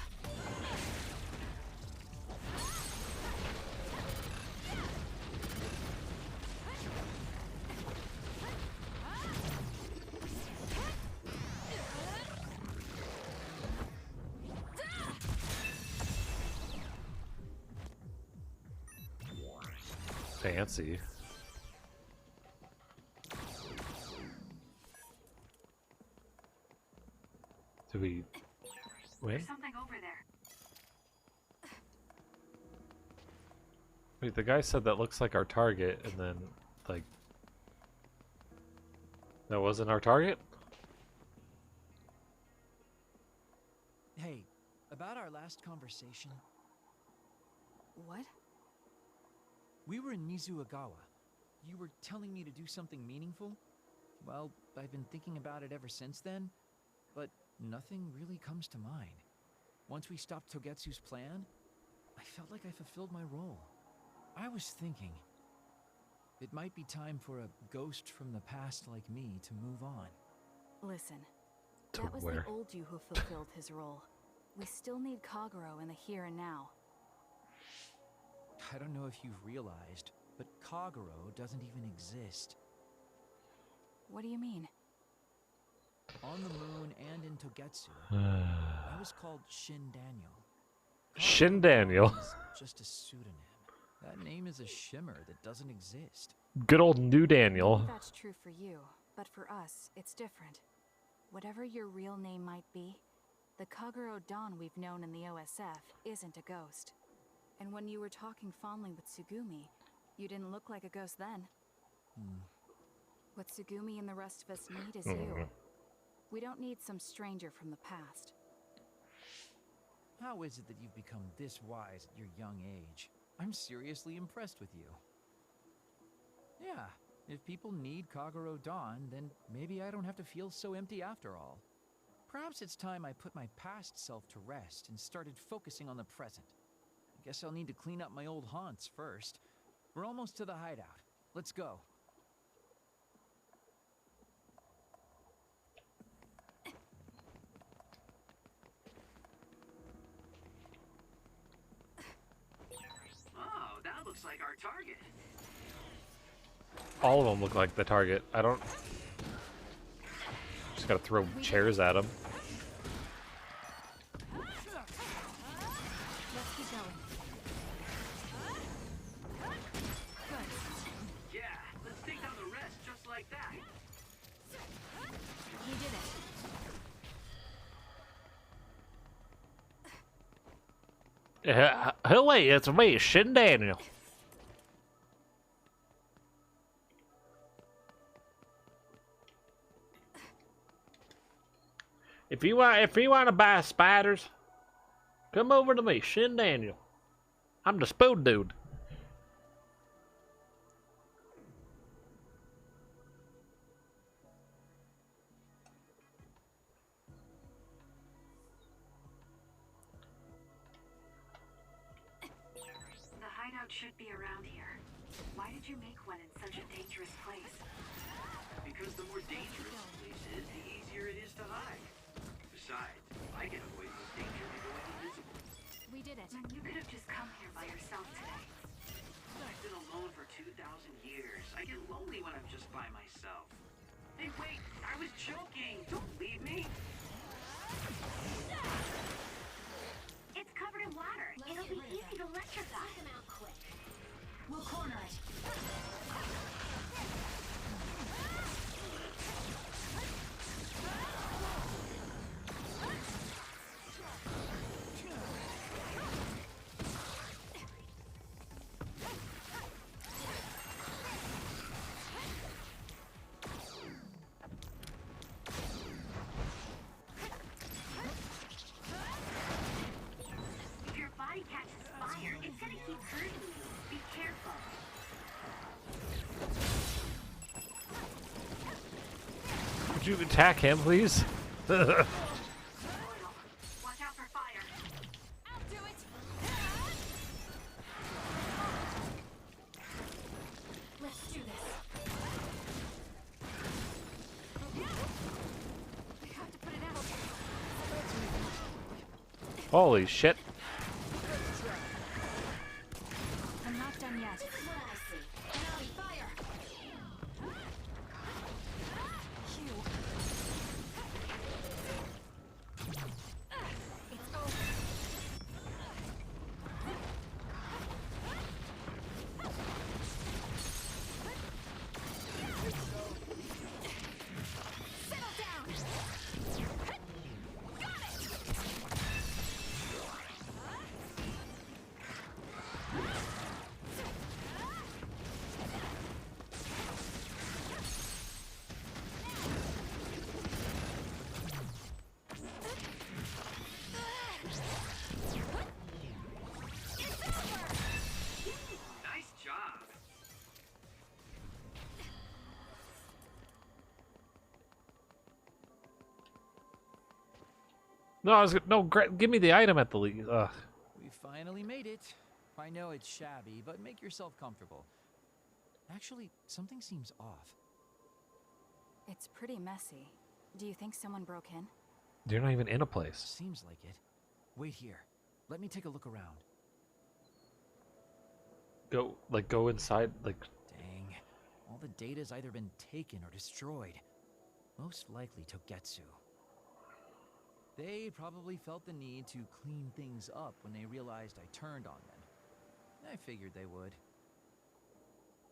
Fancy. Did we win? There's something over there. Wait, the guy said that looks like our target, and then, like, that wasn't our target? Hey, about our last conversation, What? we were in Mizuagawa. You were telling me to do something meaningful? Well, I've been thinking about it ever since then, but nothing really comes to mind. Once we stopped Togetsu's plan, I felt like I fulfilled my role. I was thinking, it might be time for a ghost from the past like me to move on. Listen. To That was where? the old you who fulfilled his role. We still need Kagero in the here and now. I don't know if you've realized, but Kagero doesn't even exist. What do you mean? On the moon and in Togetsu, I was called Shin Daniel. Shin Daniel. Is just a pseudonym. That name is a shimmer that doesn't exist. Good old new Daniel. Maybe that's true for you, but for us, it's different. Whatever your real name might be, the Kagero Dawn we've known in the OSF isn't a ghost. And when you were talking fondly with Tsugumi, you didn't look like a ghost then. What Tsugumi and the rest of us need is you. We don't need some stranger from the past. How is it that you've become this wise at your young age? I'm seriously impressed with you. Yeah, if people need Kagero Dawn, then maybe I don't have to feel so empty after all. Perhaps it's time I put my past self to rest and started focusing on the present. I guess I'll need to clean up my old haunts first. We're almost to the hideout. Let's go. Oh, that looks like our target. All of them look like the target. I don't... Just gotta throw chairs at them. Let's keep going. Good. Yeah, let's take down the rest just like that. We did it. Hey, it's me, Shin Daniel. If you want to buy spiders, come over to me, Shin Daniel. I'm the spoon dude. The hideout should be around here. Why did you make one in such a dangerous place? Because the more dangerous a place is, the easier it is to hide. Besides, I can avoid this danger by going invisible. We did it. You could have just come here by yourself today. I've been alone for 2,000 years. I get lonely when I'm just by myself. Hey, wait! I was joking! Don't leave me! It's covered in water. It'll be easy to electrify. Take them out quick. We'll corner it. If your body catches fire, it's gonna keep hurting you. Be careful. Would you attack him, please? Watch out for fire. I'll do it. Let's do this. We have to put it out. Holy shit. I'm not done yet. This is what I see. Enemy fire. Q. It's over. Settle down. Got it. Nice job! No, I was no. Give me the item at the least. We finally made it. I know it's shabby, but make yourself comfortable. Actually, something seems off. It's pretty messy. Do you think someone broke in? You're not even in a place. Seems like it. Wait here. Let me take a look around. Go inside. Like, Dang. All the data's either been taken or destroyed. Most likely Togetsu. They probably felt the need to clean things up when they realized I turned on them. I figured they would.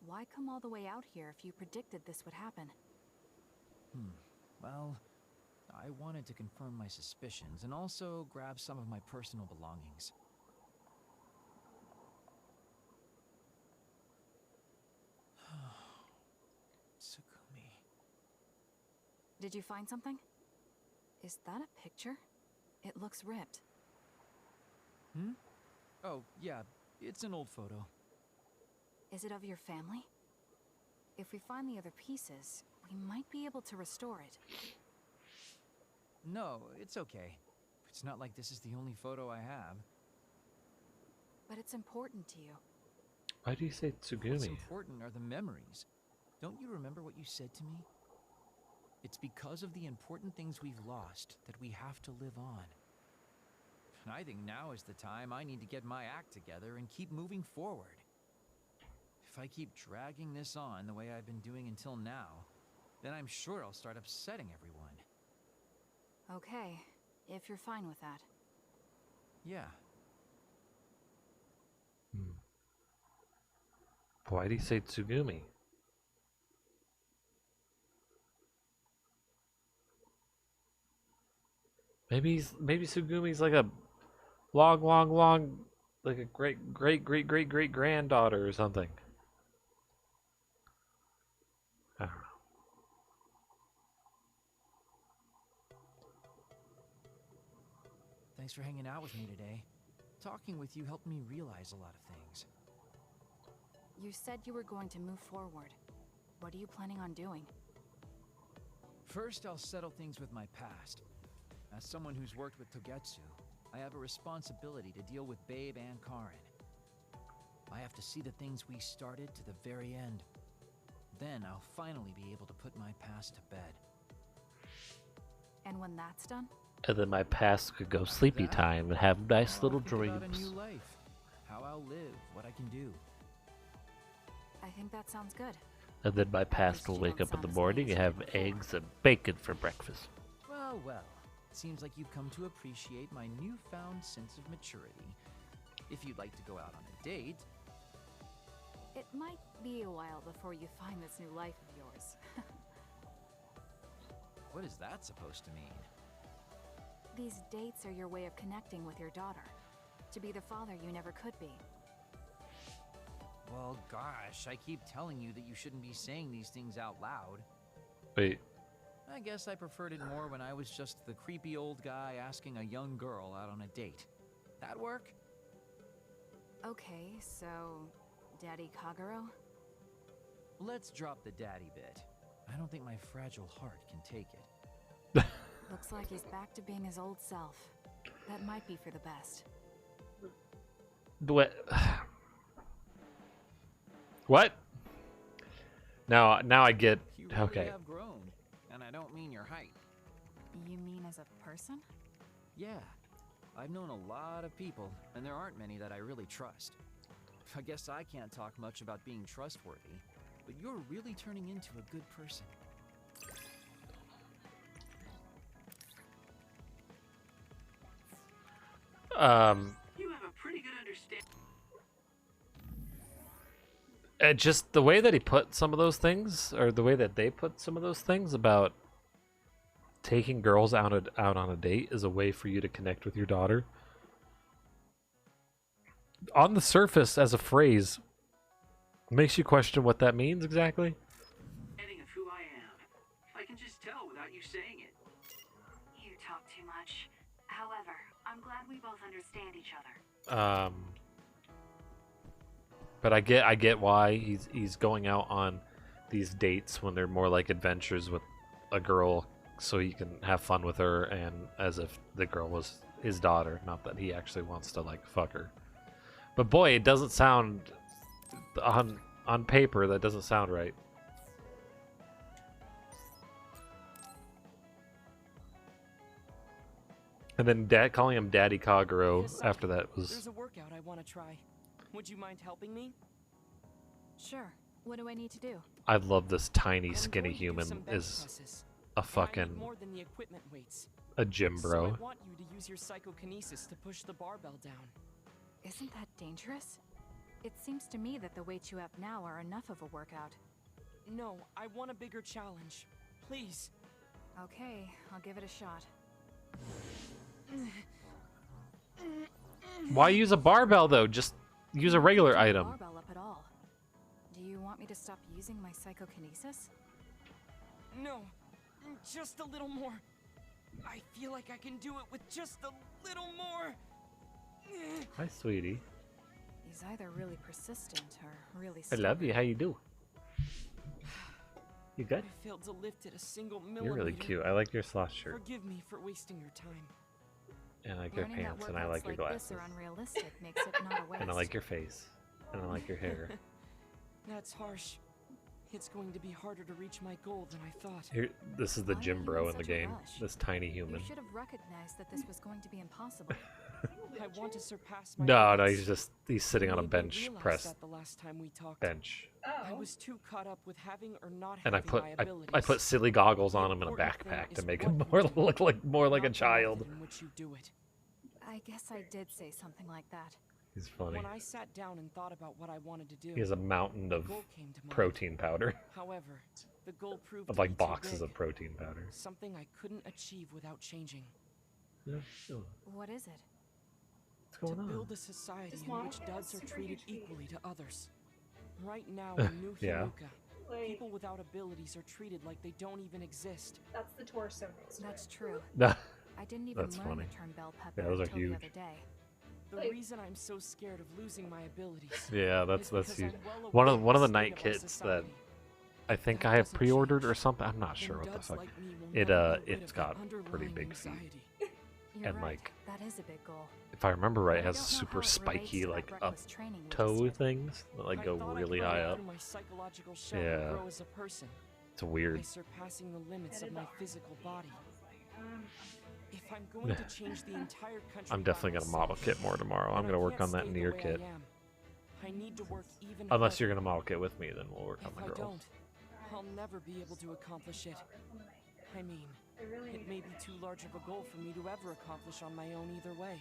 Why come all the way out here if you predicted this would happen? Well, I wanted to confirm my suspicions and also grab some of my personal belongings. Tsukumi. Did you find something? Is that a picture? It looks ripped. Oh, yeah, it's an old photo. Is it of your family? If we find the other pieces, we might be able to restore it. No, it's okay. It's not like this is the only photo I have. But it's important to you. Why do you say What's Tsugumi? important are the memories. Don't you remember what you said to me? It's because of the important things we've lost that we have to live on. And I think now is the time I need to get my act together and keep moving forward. If I keep dragging this on the way I've been doing until now, then I'm sure I'll start upsetting everyone. Okay, if you're fine with that. Yeah. Why do you say Tsugumi? Maybe Tsugumi's like a long, like a great granddaughter or something. I don't know. Thanks for hanging out with me today. Talking with you helped me realize a lot of things. You said you were going to move forward. What are you planning on doing? First, I'll settle things with my past. As someone who's worked with Togetsu, I have a responsibility to deal with Babe and Karin. I have to see the things we started to the very end. Then I'll finally be able to put my past to bed. And when that's done? And then my past could go sleepy time and have nice I'll little think about a dreams. new life, how I'll live, what I can do. I think that sounds good. And then my past will wake up in the morning and have eggs and bacon for breakfast. Well, well. Seems like you've come to appreciate my newfound sense of maturity. If you'd like to go out on a date... It might be a while before you find this new life of yours. What is that supposed to mean? These dates are your way of connecting with your daughter. To be the father you never could be. Well, gosh, I keep telling you that you shouldn't be saying these things out loud. Wait. I guess I preferred it more when I was just the creepy old guy asking a young girl out on a date. That work? Okay, so... Daddy Kagero? Let's drop the daddy bit. I don't think my fragile heart can take it. Looks like he's back to being his old self. That might be for the best. What? What? Now I get. You really Okay. have grown, and I don't mean your height. You mean as a person? Yeah, I've known a lot of people, and there aren't many that I really trust. I guess I can't talk much about being trustworthy, but you're really turning into a good person. You have a pretty good understanding. Just the way that he put some of those things, or the way that they put some of those things about taking girls out on a date is a way for you to connect with your daughter. On the surface, as a phrase, makes you question what that means exactly. Of who I am. I can just tell without you saying it. You talk too much. However, I'm glad we both understand each other. But I get why he's going out on these dates when they're more like adventures with a girl, so he can have fun with her, and as if the girl was his daughter, not that he actually wants to like fuck her. But boy, it doesn't sound on paper. That doesn't sound right. And then calling him Daddy Kagero after that was. There's a workout I want to try. Would you mind helping me? Sure. What do I need to do? I love this tiny, I'm skinny going to do human some bench is presses. a And I fucking need more than the equipment weights. a gym So bro. I want you to use your psychokinesis to push the barbell down. Isn't that dangerous? It seems to me that the weights you have now are enough of a workout. No, I want a bigger challenge. Please. Okay, I'll give it a shot. Why use a barbell though? Just use a regular Don't item. Barbell up at all. Do you want me to stop using my psychokinesis? No, just a little more. I feel like I can do it with just a little more. Hi, sweetie. He's either really persistent or really I love you. How you do? You good? I failed to lift it a single millimeter. You're really cute. I like your sloth shirt. Forgive me for wasting your time. And I like your Learning that pants, and I workouts like your like glasses. this are unrealistic makes it not a waste. And I like your face. And I like your hair. That's harsh. It's going to be harder to reach my goal than I thought. Here, this is the Why are gym you bro in in the such a game. rush? This tiny You human. should have recognized that this was going to be impossible. I want to surpass my No, limits. he's sitting on a Maybe I bench realized press that the last time we talked. bench. I was too caught up with having or not And I having put my I abilities. put silly goggles The on him and a important thing backpack to is make what him you more do, look like a not the child. method in which you do it. I guess I did say something like that. He's funny. When I sat down and thought about what I wanted to do, He has a mountain the of goal came to mind. protein powder. However, the goal proved Of to like be too boxes big, of protein powder. something I couldn't achieve without changing. Yeah, sure. What is it? What's To going on? build a society in which duds are treated equally to others. Right now in New Yeah. Hiruka, people without abilities are treated like they don't even exist. That's the torso next to That's it. true. Nah, I didn't even That's learn funny. the term bell pepper Yeah, those are until huge. the other day. The Like- reason I'm so scared of losing my abilities. yeah, is that's because huge. I'm well One aware of the state night our kits that society. I think That I have doesn't pre-ordered change. or something. I'm not Then sure what the duds fuck. like me will It never get rid it's of got that pretty underlying big feet. anxiety. You're And, right. like, that is a big goal. If I remember right, I it has don't know how super it relates spiky to that like up reckless training we just toe did. things that like I go thought I really could high break up. through my psychological shell Yeah. and grow as a person It's weird. by surpassing the limits of my physical body. Um, If I'm going to change the entire country, I'm by definitely gonna model myself, kit more tomorrow. then I'm I gonna work can't on that stay in the your way I kit. am. I need to work even Unless harder. you're gonna model kit with me, then we'll work on If the I girls. don't, I'll never be able to accomplish it. I mean, it may be too large of a goal for me to ever accomplish on my own either way.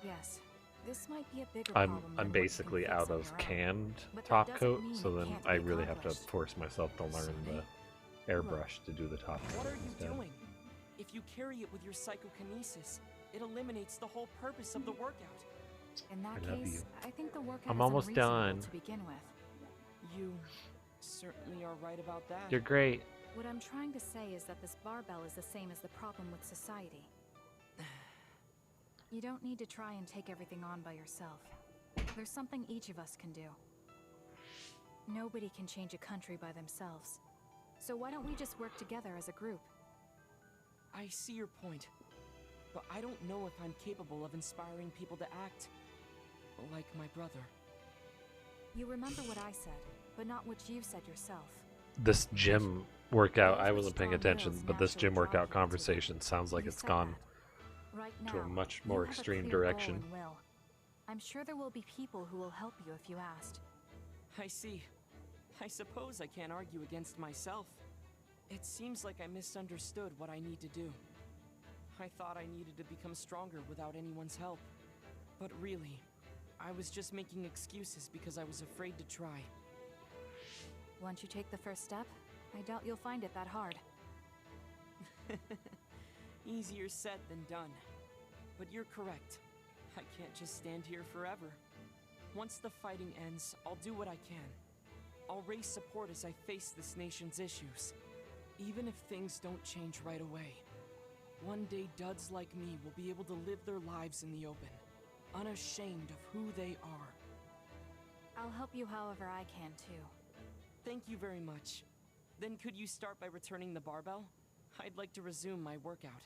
Yes, this might be a bigger I'm problem than what you can basically fix out on of your own. canned But that top doesn't coat, mean so it then can't be I really have to accomplished. force myself to learn the airbrush to do the top coat What are you instead. doing? If you carry it with your psychokinesis, it eliminates the whole purpose of the workout. In that I love case, you. I think the workout I'm is almost unreasonable done. to begin with. You certainly are right about that. You're great. What I'm trying to say is that this barbell is the same as the problem with society. You don't need to try and take everything on by yourself. There's something each of us can do. Nobody can change a country by themselves. So why don't we just work together as a group? I see your point, but I don't know if I'm capable of inspiring people to act like my brother. You remember what I said, but not what you said yourself. This gym workout, Those I with wasn't paying strong attention, wills but this naturally gym draw workout people to it. conversation sounds like You it's said gone that. Right to a now, much you more have a extreme clear goal direction. and will. I'm sure there will be people who will help you if you asked. I see. I suppose I can't argue against myself. It seems like I misunderstood what I need to do. I thought I needed to become stronger without anyone's help. But really, I was just making excuses because I was afraid to try. Once you take the first step, I doubt you'll find it that hard. Easier said than done. But you're correct. I can't just stand here forever. Once the fighting ends, I'll do what I can. I'll raise support as I face this nation's issues. Even if things don't change right away. One day duds like me will be able to live their lives in the open, unashamed of who they are. I'll help you however I can too. Thank you very much. Then could you start by returning the barbell? I'd like to resume my workout.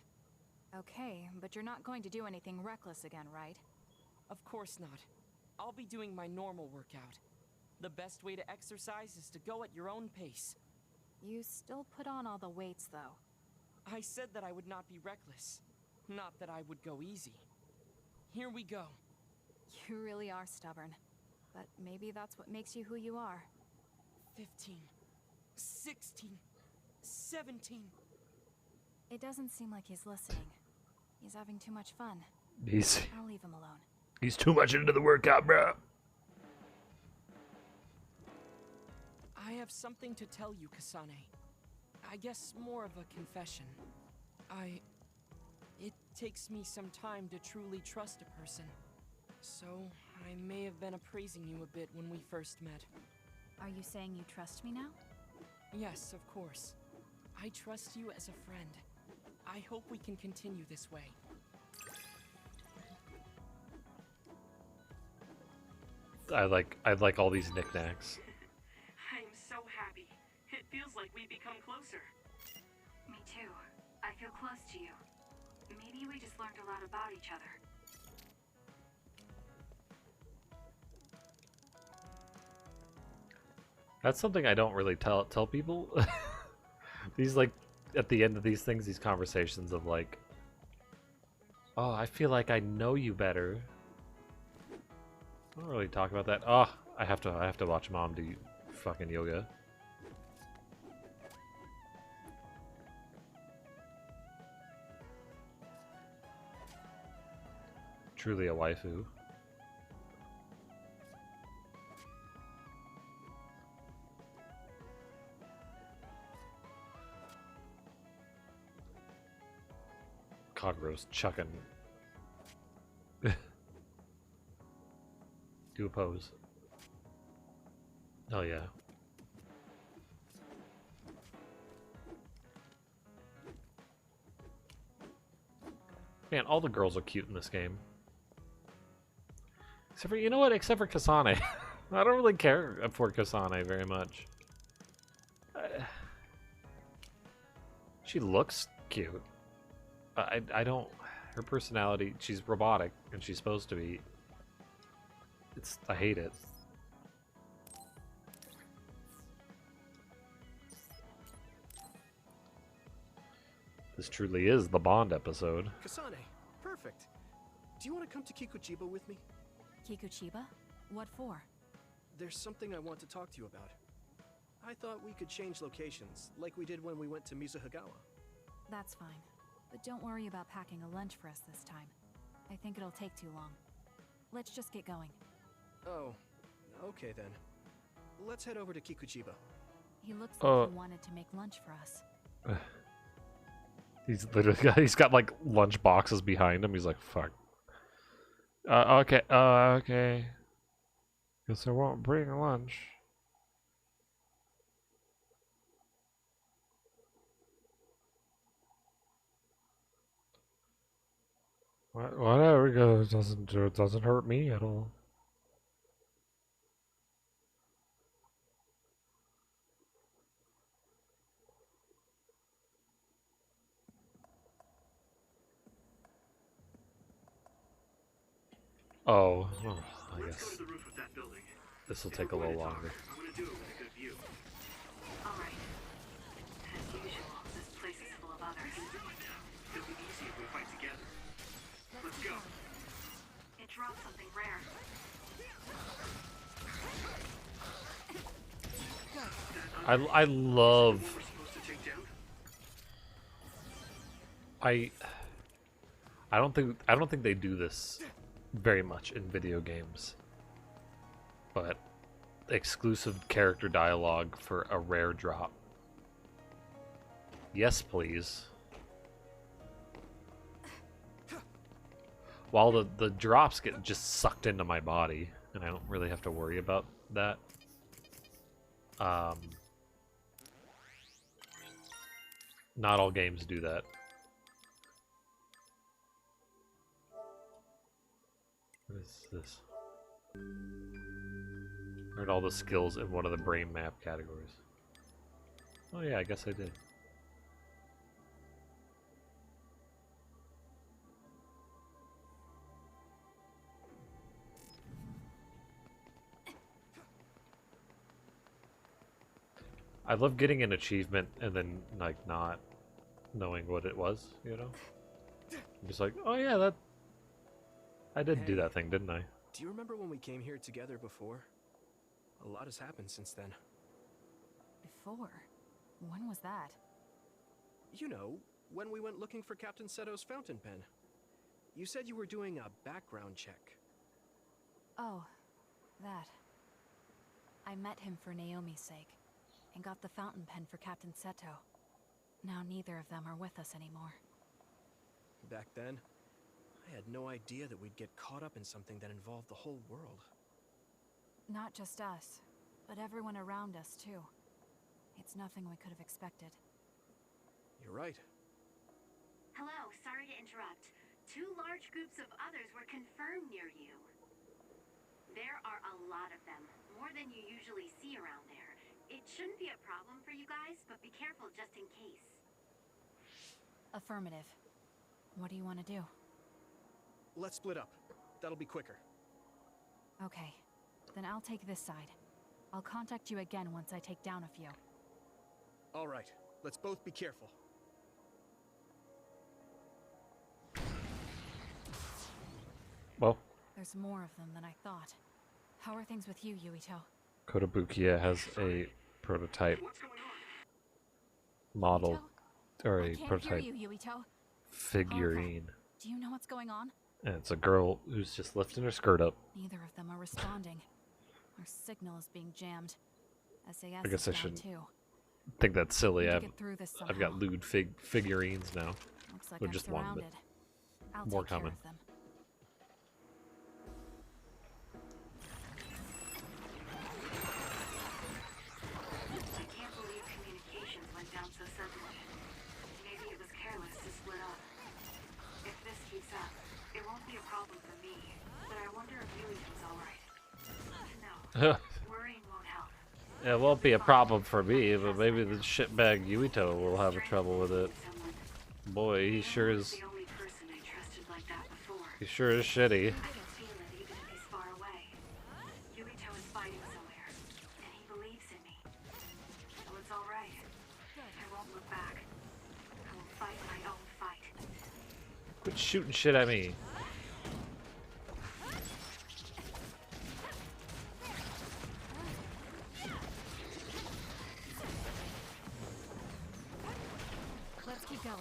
Okay, but you're not going to do anything reckless again, right? Of course not. I'll be doing my normal workout. The best way to exercise is to go at your own pace. You still put on all the weights, though. I said that I would not be reckless, not that I would go easy. Here we go. You really are stubborn. But maybe that's what makes you who you are. 15, 16, 17. It doesn't seem like he's listening. He's having too much fun. I'll leave him alone. He's too much into the workout, bro. I have something to tell you, Kasane. I guess more of a confession. It takes me some time to truly trust a person. So, I may have been appraising you a bit when we first met. Are you saying you trust me now? Yes, of course. I trust you as a friend. I hope we can continue this way. I like all these knickknacks. I'm so happy. It feels like we've become closer. Me too. I feel close to you. Maybe we just learned a lot about each other. That's something I don't really tell people. These, like, at the end of these things, these conversations of like, oh, I feel like I know you better. I don't really talk about that. Oh, I have to watch Mom do fucking yoga. Truly a waifu. Kaguro's chucking. Do a pose. Oh yeah. Man, all the girls are cute in this game. Except for, you know what? Except for Kasane. I don't really care for Kasane very much. She looks cute. I don't... Her personality, she's robotic, and she's supposed to be. I hate it. This truly is the Bond episode. Kasane, perfect. Do you want to come to Kikuchiba with me? Kikuchiba? What for? There's something I want to talk to you about. I thought we could change locations, like we did when we went to Mizuhagawa. That's fine. But don't worry about packing a lunch for us this time. I think it'll take too long. Let's just get going. Oh, okay then. Let's head over to Kikuchiba. He looks like he wanted to make lunch for us. He's got like lunch boxes behind him. He's like, fuck. Okay, okay. Guess I won't bring lunch. Whatever, because it doesn't hurt me at all. Oh, I guess this will take a little longer. I'm gonna do it with a good view. Alright. As usual, this place is full of others. It'll be easy if we fight together. Let's go. It dropped something rare. I love. We're supposed to take down? I don't think they do this very much in video games. But exclusive character dialogue for a rare drop. Yes, please. While the drops get just sucked into my body, and I don't really have to worry about that. Not all games do that. What is this? Learned all the skills in one of the brain map categories. Oh yeah, I guess I did. I love getting an achievement and then like not knowing what it was, you know? I'm just like, oh yeah, that I did do that thing, didn't I? Do you remember when we came here together before? A lot has happened since then. Before? When was that? You know, when we went looking for Captain Seto's fountain pen. You said you were doing a background check. Oh, that. I met him for Naomi's sake, and got the fountain pen for Captain Seto. Now neither of them are with us anymore. Back then, I had no idea that we'd get caught up in something that involved the whole world. Not just us, but everyone around us too. It's nothing we could have expected. You're right. Hello, sorry to interrupt. 2 large groups of others were confirmed near you. There are a lot of them, more than you usually see around there. It shouldn't be a problem for you guys, but be careful just in case. Affirmative. What do you want to do? Let's split up. That'll be quicker. Okay, then I'll take this side. I'll contact you again once I take down a few. All right, let's both be careful. Well, There's more of them than I thought. How are things with you, Yuito? Kotobukiya has a prototype model, or I a can't hear prototype you, Yuito. figurine. Do you know what's going on? And it's a girl who's just lifting her skirt up. Neither of them are responding. Our signal is being jammed. SAS I guess is I down shouldn't too. think that's silly. Need to I've, get through this I've got somehow. lewd figurines now. Looks like Or I'm just one, but surrounded. I'll more take care common. of them. I can't believe communications went down so suddenly. Maybe it was careless to split up. If this keeps up, it won't be a problem for me. But I wonder if Yuito's alright. No, worrying won't help. It won't be a problem for me, but maybe the shitbag Yuito will have trouble with it. Boy, he sure is. The only person I trusted like that before. He sure is shitty. I can feel it even if he's far away. Yuito is fighting somewhere, and he believes in me. So it's alright. I won't look back. I will fight my own fight. Quit shooting shit at me. Let's keep going.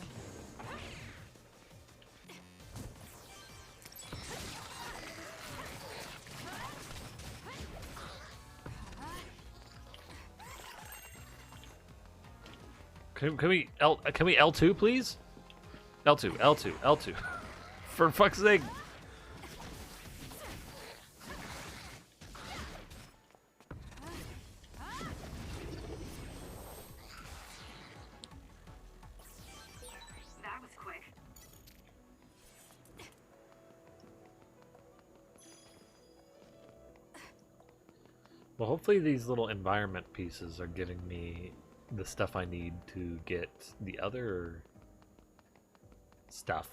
Can we L2 please? L2. For fuck's sake. That was quick. Well, hopefully these little environment pieces are giving me the stuff I need to get the other stuff.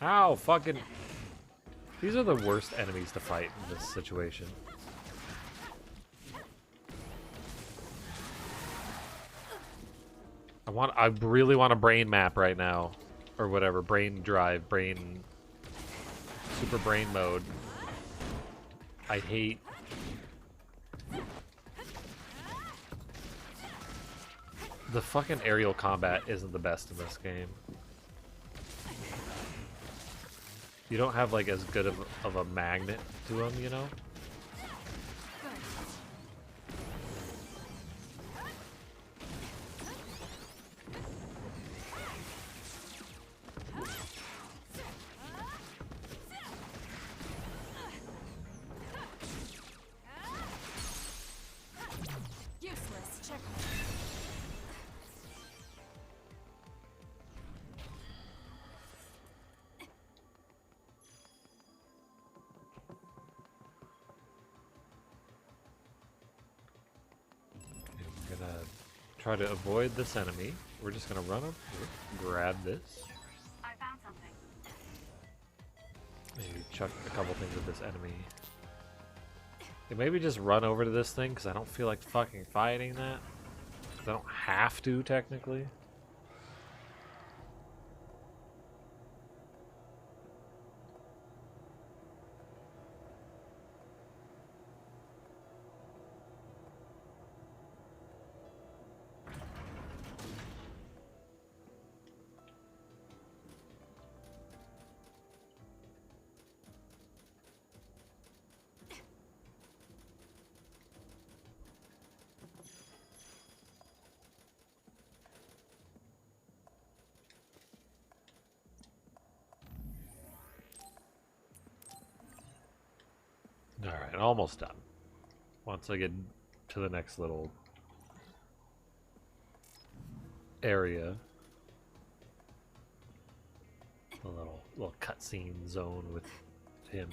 Ow, fucking... These are the worst enemies to fight in this situation. I really want a brain map right now. Or whatever, brain drive, super brain mode. I hate... The fucking aerial combat isn't the best in this game. You don't have like as good of a magnet to them, you know? Useless. Check. I'm gonna try to avoid this enemy. We're just gonna run up here, grab this. I found something. Maybe chuck a couple things at this enemy. Yeah, maybe just run over to this thing because I don't feel like fucking fighting that. 'Cause I don't have to, technically. Alright, almost done. Once I get to the next little area, the little little cutscene zone with him.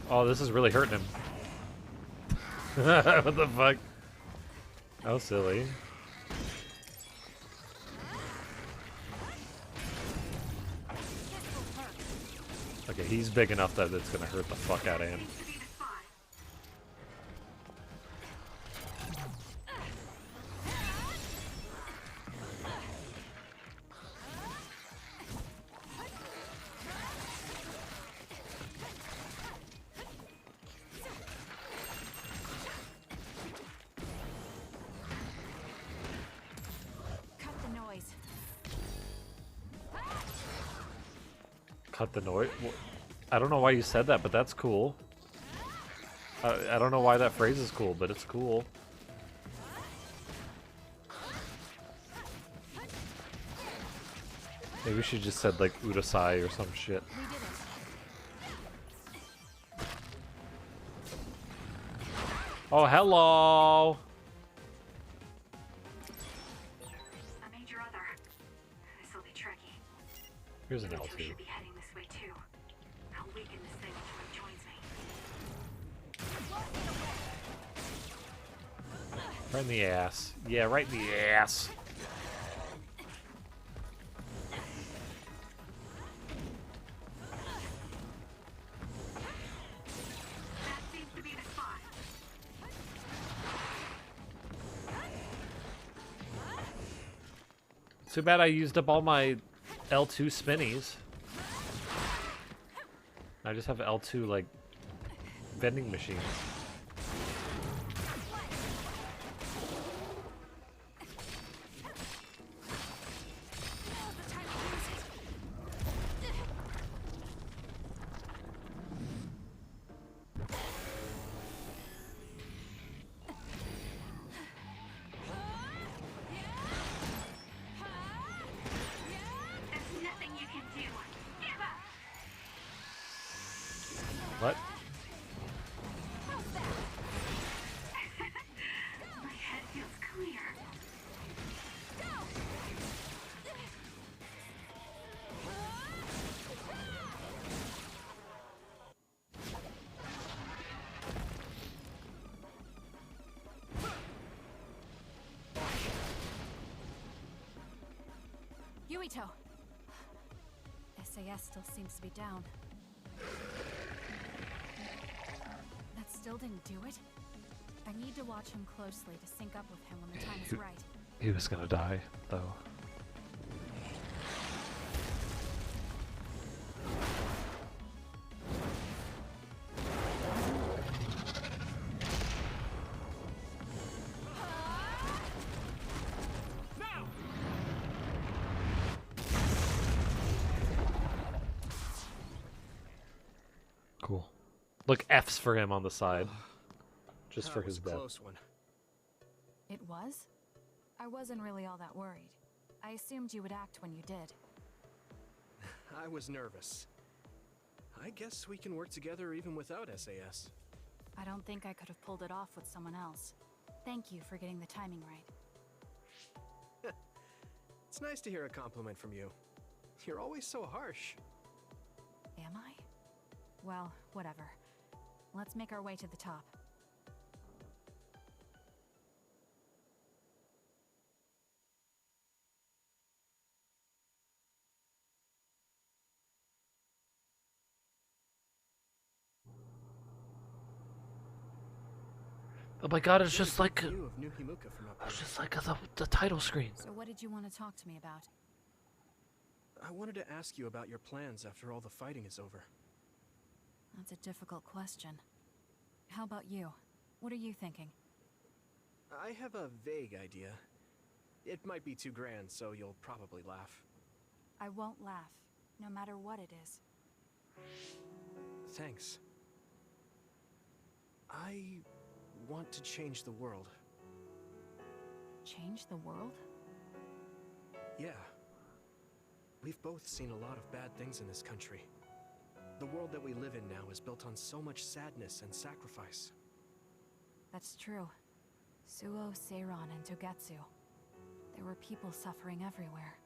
Oh, this is really hurting him. What the fuck? How silly. Okay, he's big enough that it's gonna hurt the fuck out of him. Cut the noise? I don't know why you said that, but that's cool. I don't know why that phrase is cool, but it's cool. Maybe she just said like Udasai or some shit. Oh, hello! I made your other. This'll be tricky. Here's an You two L2. should be heading this way too. I'll weaken this thing until it joins me. Right in the ass. Yeah, right in the ass. That seems to be the spot. Too bad I used up all my L2 spinnies. I just have L2 like vending machines. There's nothing you can do. Give up! What? My head feels clear. Yuito! SAS still seems to be down. That still didn't do it? I need to watch him closely to sync up with him when the time is right. He was gonna die, though. Cool. Look, F's for him on the side. Just for his That was a death. close one. It was? I wasn't really all that worried. I assumed you would act when you did. I was nervous. I guess we can work together even without SAS. I don't think I could have pulled it off with someone else. Thank you for getting the timing right. It's nice to hear a compliment from you. You're always so harsh. Am I? Well, whatever. Let's make our way to the top. Oh my god, it's just like View of New Himuka from up it's here. just like the title screen. So what did you want to talk to me about? I wanted to ask you about your plans after all the fighting is over. That's a difficult question. How about you? What are you thinking? I have a vague idea. It might be too grand, so you'll probably laugh. I won't laugh, no matter what it is. Thanks. I want to change the world. Change the world? Yeah. We've both seen a lot of bad things in this country. The world that we live in now is built on so much sadness and sacrifice. That's true. Suo, Seiran, and Togetsu. There were people suffering everywhere.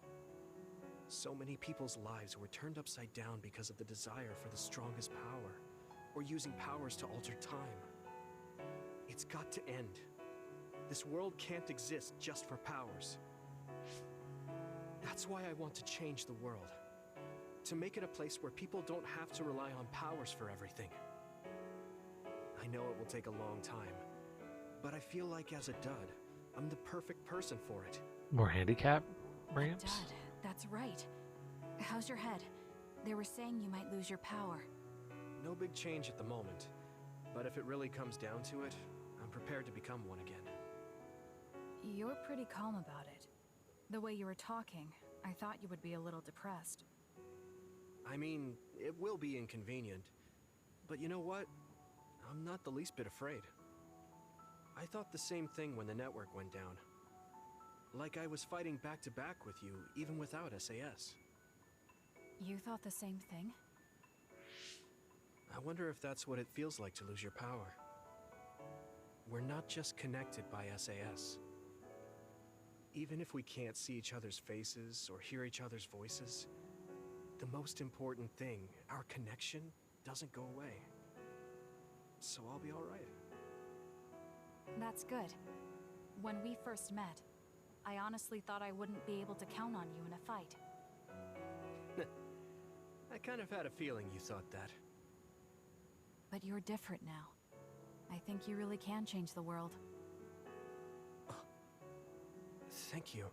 So many people's lives were turned upside down because of the desire for the strongest power, or using powers to alter time. It's got to end. This world can't exist just for powers. That's why I want to change the world. To make it a place where people don't have to rely on powers for everything. I know it will take a long time, but I feel like as a dud, I'm the perfect person for it. More handicap ramps? Dad, that's right. How's your head? They were saying you might lose your power. No big change at the moment, but if it really comes down to it, I'm prepared to become one again. You're pretty calm about it. The way you were talking, I thought you would be a little depressed. I mean, it will be inconvenient, but you know what? I'm not the least bit afraid. I thought the same thing when the network went down. Like I was fighting back to back with you, even without SAS. You thought the same thing? I wonder if that's what it feels like to lose your power. We're not just connected by SAS. Even if we can't see each other's faces or hear each other's voices, the most important thing, our connection, doesn't go away. So I'll be all right. That's good. When we first met, I honestly thought I wouldn't be able to count on you in a fight. I kind of had a feeling you thought that. But you're different now. I think you really can change the world. Thank you.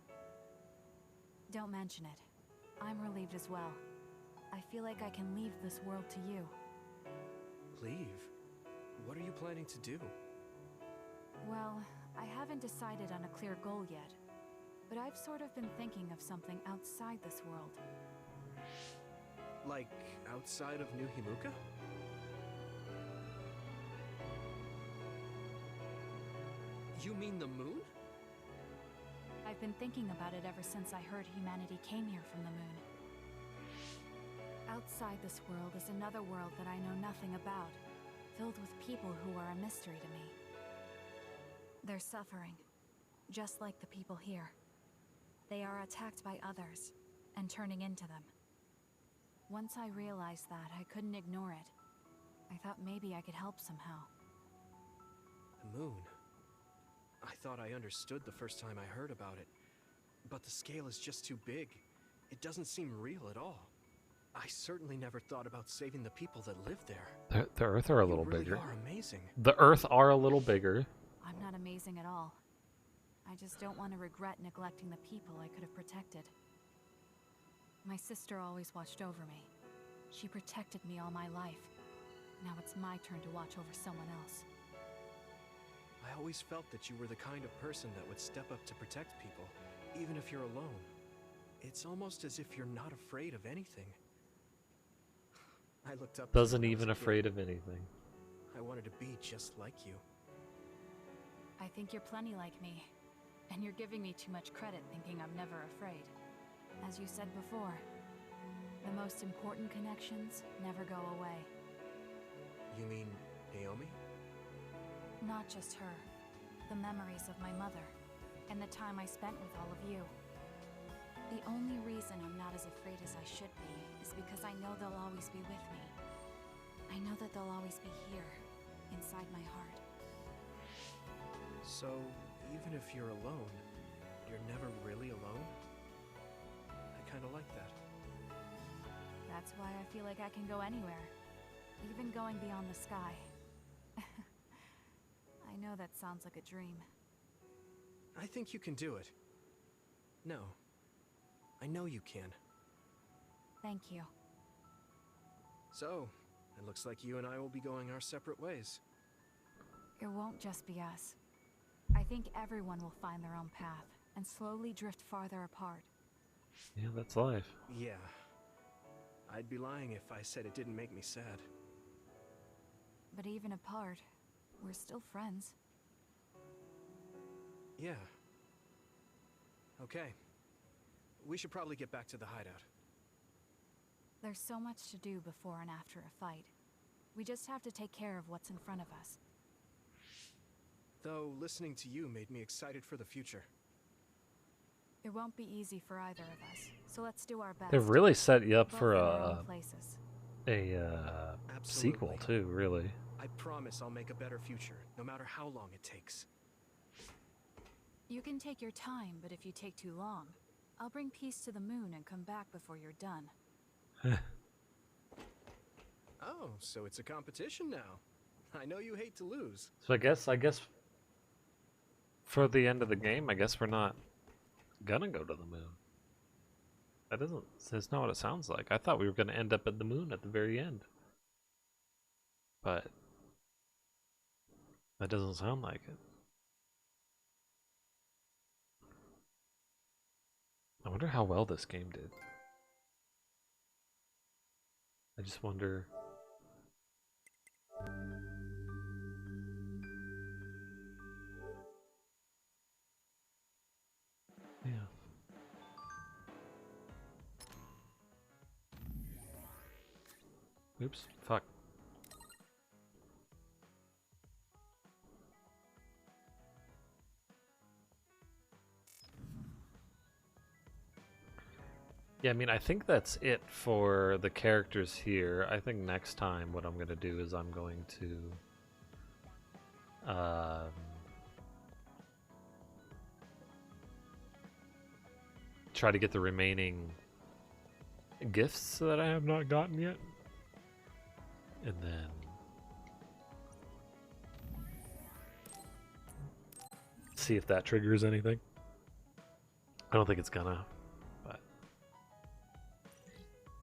Don't mention it. I'm relieved as well. I feel like I can leave this world to you. Leave? What are you planning to do? Well, I haven't decided on a clear goal yet, but I've sort of been thinking of something outside this world. Like, outside of New Himuka? You mean the moon? I've been thinking about it ever since I heard humanity came here from the moon. Outside this world is another world that I know nothing about, filled with people who are a mystery to me. They're suffering, just like the people here. They are attacked by others, and turning into them. Once I realized that, I couldn't ignore it. I thought maybe I could help somehow. The moon? I thought I understood the first time I heard about it, but the scale is just too big. It doesn't seem real at all. I certainly never thought about saving the people that live there. The Earth are a little You really bigger. are amazing. The Earth are a little bigger. I'm not amazing at all. I just don't want to regret neglecting the people I could have protected. My sister always watched over me. She protected me all my life. Now it's my turn to watch over someone else. I always felt that you were the kind of person that would step up to protect people, even if you're alone. It's almost as if you're not afraid of anything. I looked up to Doesn't you when I was even a kid. afraid of anything. I wanted to be just like you. I think you're plenty like me. And you're giving me too much credit thinking I'm never afraid. As you said before, the most important connections never go away. You mean Naomi? Not just her. The memories of my mother, and the time I spent with all of you. The only reason I'm not as afraid as I should be is because I know they'll always be with me. I know that they'll always be here, inside my heart. So, even if you're alone, you're never really alone? I kinda like that. That's why I feel like I can go anywhere, even going beyond the sky. I know that sounds like a dream. I think you can do it. No. I know you can. Thank you. So, it looks like you and I will be going our separate ways. It won't just be us. I think everyone will find their own path and slowly drift farther apart. Yeah, that's life. Yeah. I'd be lying if I said it didn't make me sad. But even apart, we're still friends. Yeah. Okay. We should probably get back to the hideout. There's so much to do before and after a fight. We just have to take care of what's in front of us. Though listening to you made me excited for the future. It won't be easy for either of us, so let's do our best. They've really set you up Both for in our own places. a sequel too, really. I promise I'll make a better future, no matter how long it takes. You can take your time, but if you take too long, I'll bring peace to the moon and come back before you're done. Oh, so it's a competition now. I know you hate to lose. So I guess for the end of the game, I guess we're not gonna go to the moon. That's not what it sounds like. I thought we were gonna end up at the moon at the very end. But that doesn't sound like it. I wonder how well this game did. I just wonder. Yeah. Oops. Fuck. Yeah, I mean, I think that's it for the characters here. I think next time what I'm going to do is I'm going to try to get the remaining gifts that I have not gotten yet. And then see if that triggers anything. I don't think it's gonna.